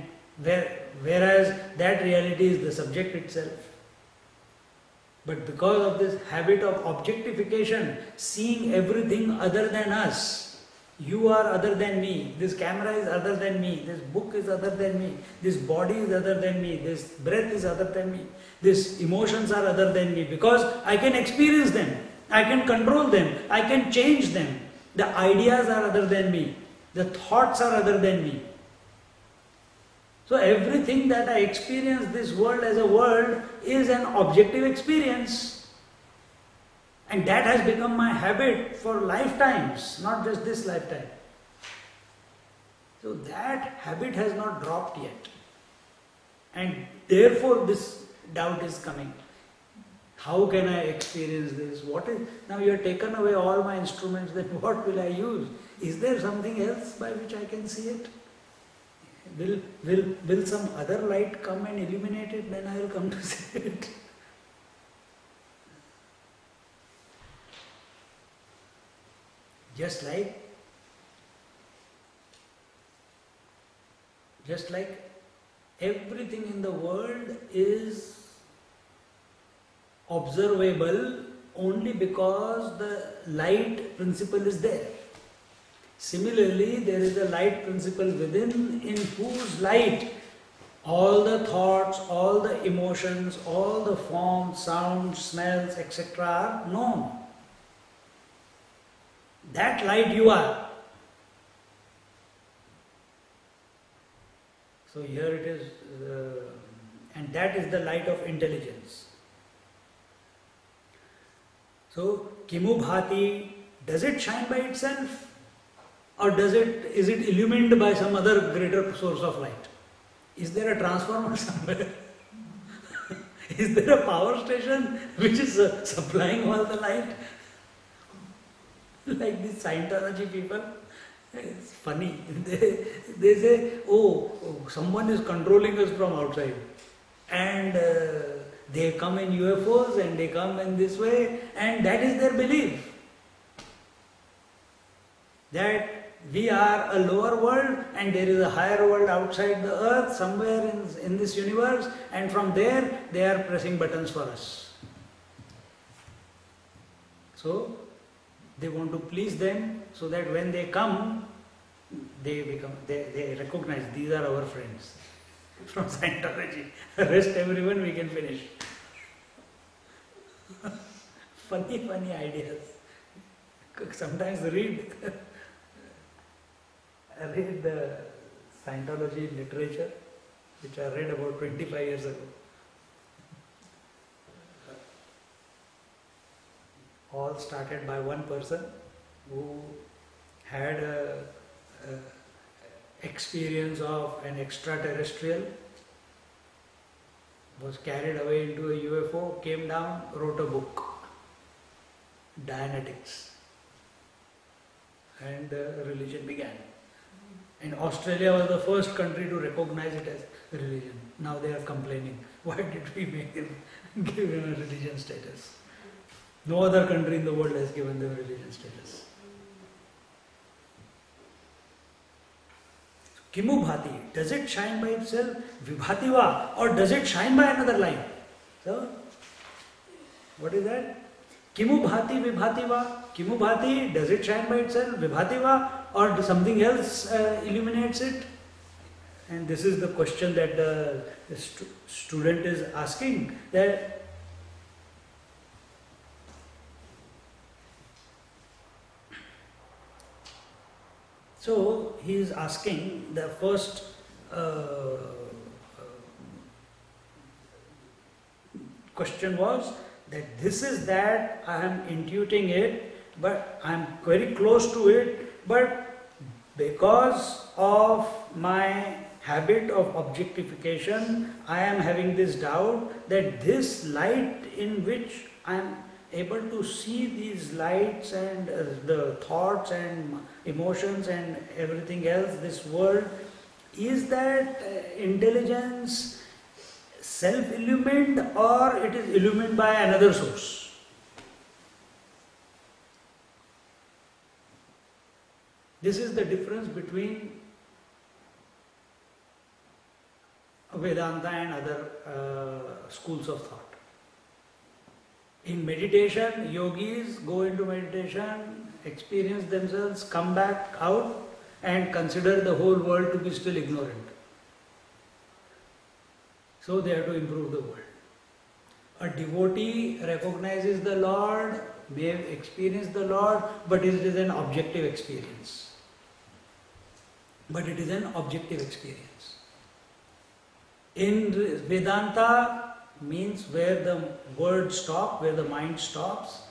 whereas that reality is the subject itself. But because of this habit of objectification, seeing everything other than us, you are other than me, this camera is other than me, this book is other than me, this body is other than me, this breath is other than me, these emotions are other than me, because I can experience them, I can control them, I can change them. The ideas are other than me, the thoughts are other than me. So everything that I experience this world as a world is an objective experience. And that has become my habit for lifetimes, not just this lifetime. So that habit has not dropped yet. And therefore this doubt is coming. How can I experience this? Now you have taken away all my instruments, then what will I use? Is there something else by which I can see it? Will some other light come and illuminate it? Then I will come to see it. Just like everything in the world is observable only because the light principle is there. Similarly, there is a light principle within, in whose light all the thoughts, all the emotions, all the forms, sounds, smells, etc. are known. That light you are. So here it is, and that is the light of intelligence. So, kimu bhati, does it shine by itself? Or is it illumined by some other greater source of light? Is there a transformer somewhere? Is there a power station which is supplying all the light? Like these Scientology people, it's funny. They say, oh, someone is controlling us from outside. And they come in UFOs and they come in this way, and that is their belief. That we are a lower world and there is a higher world outside the earth, somewhere in this universe, and from there they are pressing buttons for us. So they want to please them so that when they come, they recognize these are our friends from Scientology. The rest everyone we can finish. Funny ideas. Sometimes read the Scientology literature, which I read about 25 years ago. All started by one person who had a experience of an extraterrestrial, was carried away into a UFO, came down, wrote a book, Dianetics, and the religion began. And Australia was the first country to recognize it as a religion. Now they are complaining, why did we give him a religion status? No other country in the world has given them religion status. Kimu bhati, does it shine by itself? Vibhativa, or does it shine by another light? So, what is that? Kimu bhati vibhativa? Kimu bhati, does it shine by itself? Vibhativa, or something else illuminates it? And this is the question that the student is asking, that so he is asking, the first question was that this is that I am intuiting it, but I am very close to it, but because of my habit of objectification, I am having this doubt that this light in which I am able to see these lights and the thoughts and emotions and everything else, this world, is that intelligence self-illumined or it is illumined by another source? This is the difference between Vedanta and other schools of thought. In meditation, yogis go into meditation, experience themselves, come back out and consider the whole world to be still ignorant. So they have to improve the world. A devotee recognizes the Lord, may experience the Lord, but it is an objective experience. But it is an objective experience. In Vedanta means where the words stop, where the mind stops.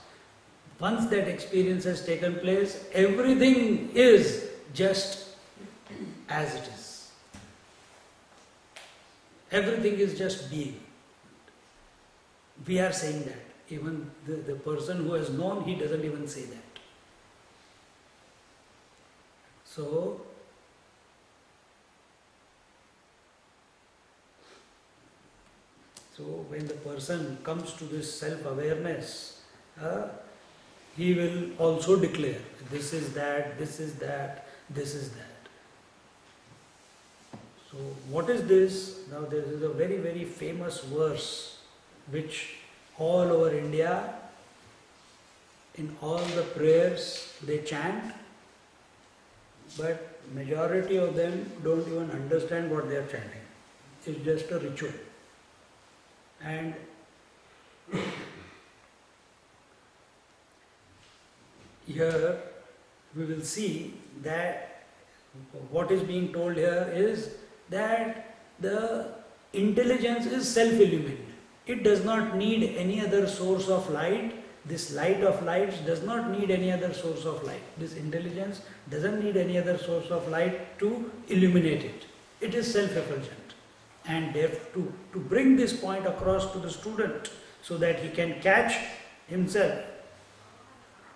Once that experience has taken place, everything is just as it is. Everything is just being. We are saying that. Even the person who has known, he doesn't even say that. So, when the person comes to this self-awareness, he will also declare, this is that, this is that, this is that. So what is this? Now there is a very, very famous verse which all over India, in all the prayers they chant, but majority of them don't even understand what they are chanting. It's just a ritual. And here we will see that what is being told here is that the intelligence is self-illumined. It does not need any other source of light. This light of lights does not need any other source of light. This intelligence doesn't need any other source of light to illuminate it. It is self-effulgent. And to bring this point across to the student so that he can catch himself.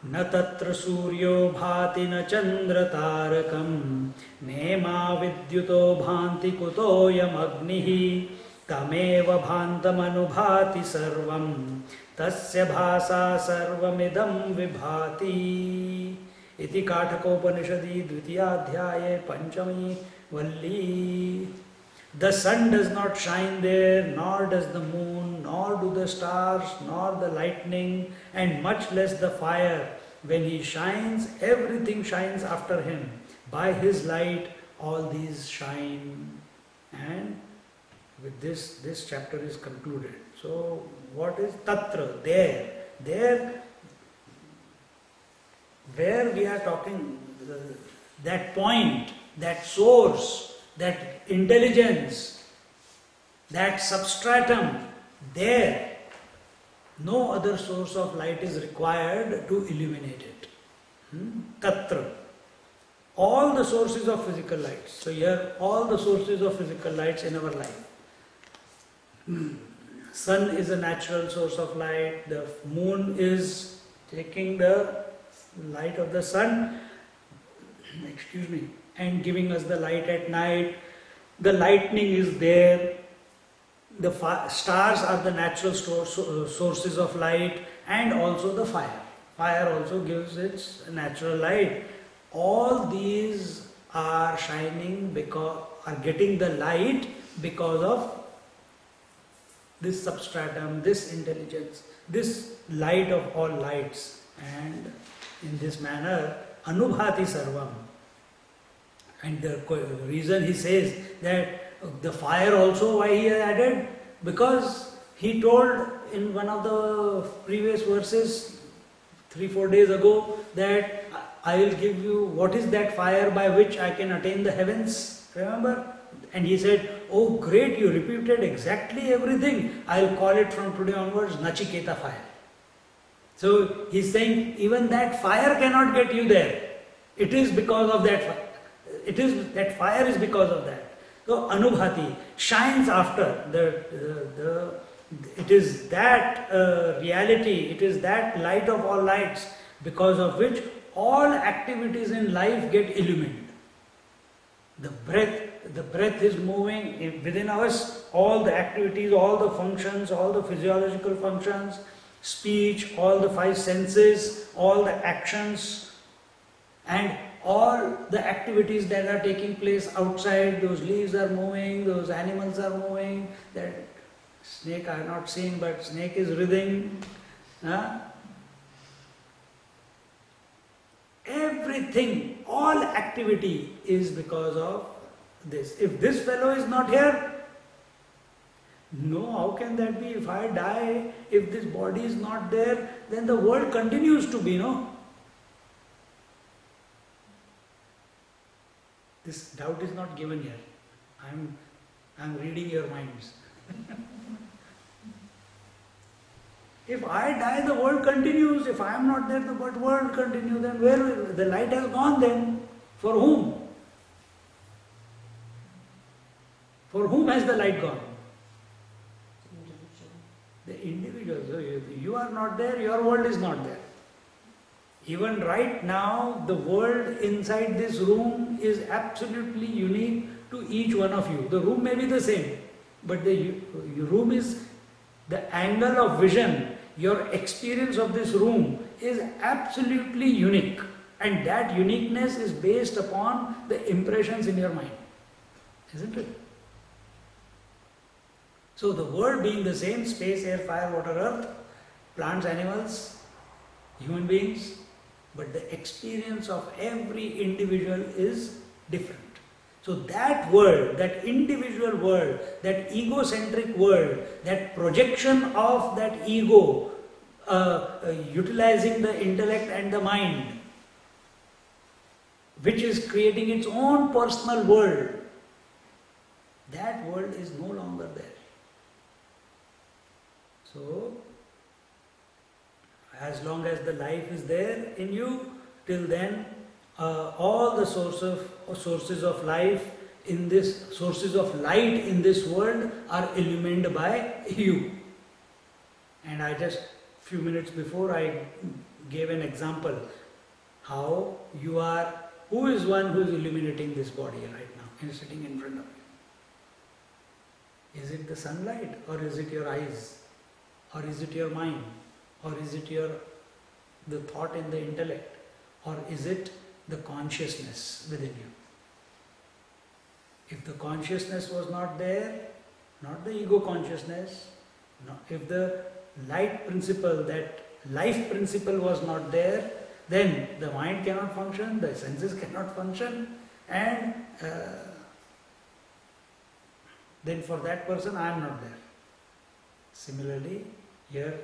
Na tatra suryo bhati na chandra tarakam nema vidyuto bhanti kutoyam agnihi tameva bhantam anubhati sarvam tasya bhasa sarvamidam vibhati iti Kathakopanishadi dvitiyadhyaye panchami valli. The sun does not shine there, nor does the moon, nor do the stars, nor the lightning, and much less the fire. When he shines, everything shines after him. By his light, all these shine. And with this chapter is concluded. So, what is tatra? There, where we are talking, that point, that source, that intelligence, that substratum, there, no other source of light is required to illuminate it. Tatra. All the sources of physical lights. So here, all the sources of physical lights in our life. Sun is a natural source of light. The moon is taking the light of the sun, and giving us the light at night. The lightning is there. The stars are the natural sources of light, and also the fire. Fire also gives its natural light. All these are shining are getting the light because of this substratum, this intelligence, this light of all lights. And in this manner, Anubhati Sarvam. And the reason he says that the fire also, why he has added? Because he told in one of the previous verses 3-4 days ago that I will give you, what is that fire by which I can attain the heavens? Remember? And he said, oh great, you repeated exactly everything. I will call it from today onwards Nachiketa fire. So he's saying even that fire cannot get you there. It is because of that fire. That fire is because of that. So Anubhati shines after it is that reality, it is that light of all lights, because of which all activities in life get illumined. The breath is moving within us, all the activities, all the functions, all the physiological functions, speech, all the 5 senses, all the actions, and all the activities that are taking place outside. Those leaves are moving, those animals are moving, that snake I have not seen, but snake is writhing, Huh? Everything, all activity is because of this. If this fellow is not here, no, how can that be? If I die, if this body is not there, then the world continues to be, no? This doubt is not given here. I'm reading your minds. If I die, the world continues. If I am not there, the world continues. Then where will the light has gone then? For whom? For whom has the light gone? The individual. So you are not there, your world is not there. Even right now, the world inside this room is absolutely unique to each one of you. The room may be the same, but the room is the angle of vision. Your experience of this room is absolutely unique, and that uniqueness is based upon the impressions in your mind, isn't it? So the world being the same, space, air, fire, water, earth, plants, animals, human beings, but the experience of every individual is different. So that world, that individual world, that egocentric world, that projection of that ego, utilizing the intellect and the mind, which is creating its own personal world, that world is no longer there. So, as long as the life is there in you, till then, all the sources of life in this, sources of light in this world are illumined by you. And I just, few minutes before, I gave an example how you are, who is one who is illuminating this body right now and sitting in front of you? Is it the sunlight, or is it your eyes, or is it your mind, or is it the thought in the intellect, or is it the consciousness within you? If the consciousness was not there, not the ego consciousness, if the light principle, that life principle was not there, then the mind cannot function, the senses cannot function, and then for that person I am not there. Similarly, here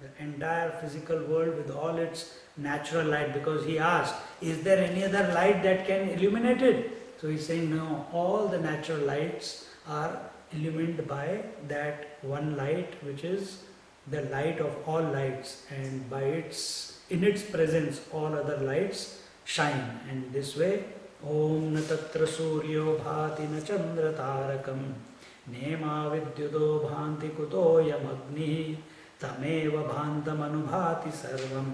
the entire physical world with all its natural light, because he asked, is there any other light that can illuminate it? So he's saying, no, all the natural lights are illumined by that one light, which is the light of all lights, and in its presence all other lights shine. And this way, Om na tatra suryo bhati na chandra tarakam nema vidyudo bhanti kutoyam agni tameva bhantam anubhati sarvam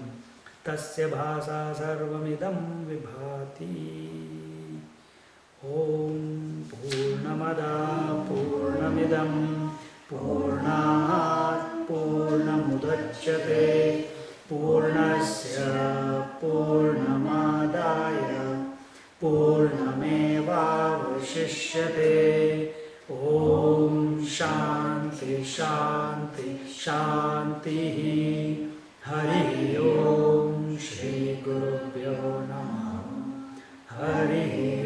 tasya bhasa sarvamidam vibhati. Om Purnamada Purnamidam Purnat Purnamudachyate Purnasya Purnamadaya Purnameva Vashishyate. Om Shanti Shanti Shanti. Hari Om Shri Gurubhyo Namah. Hari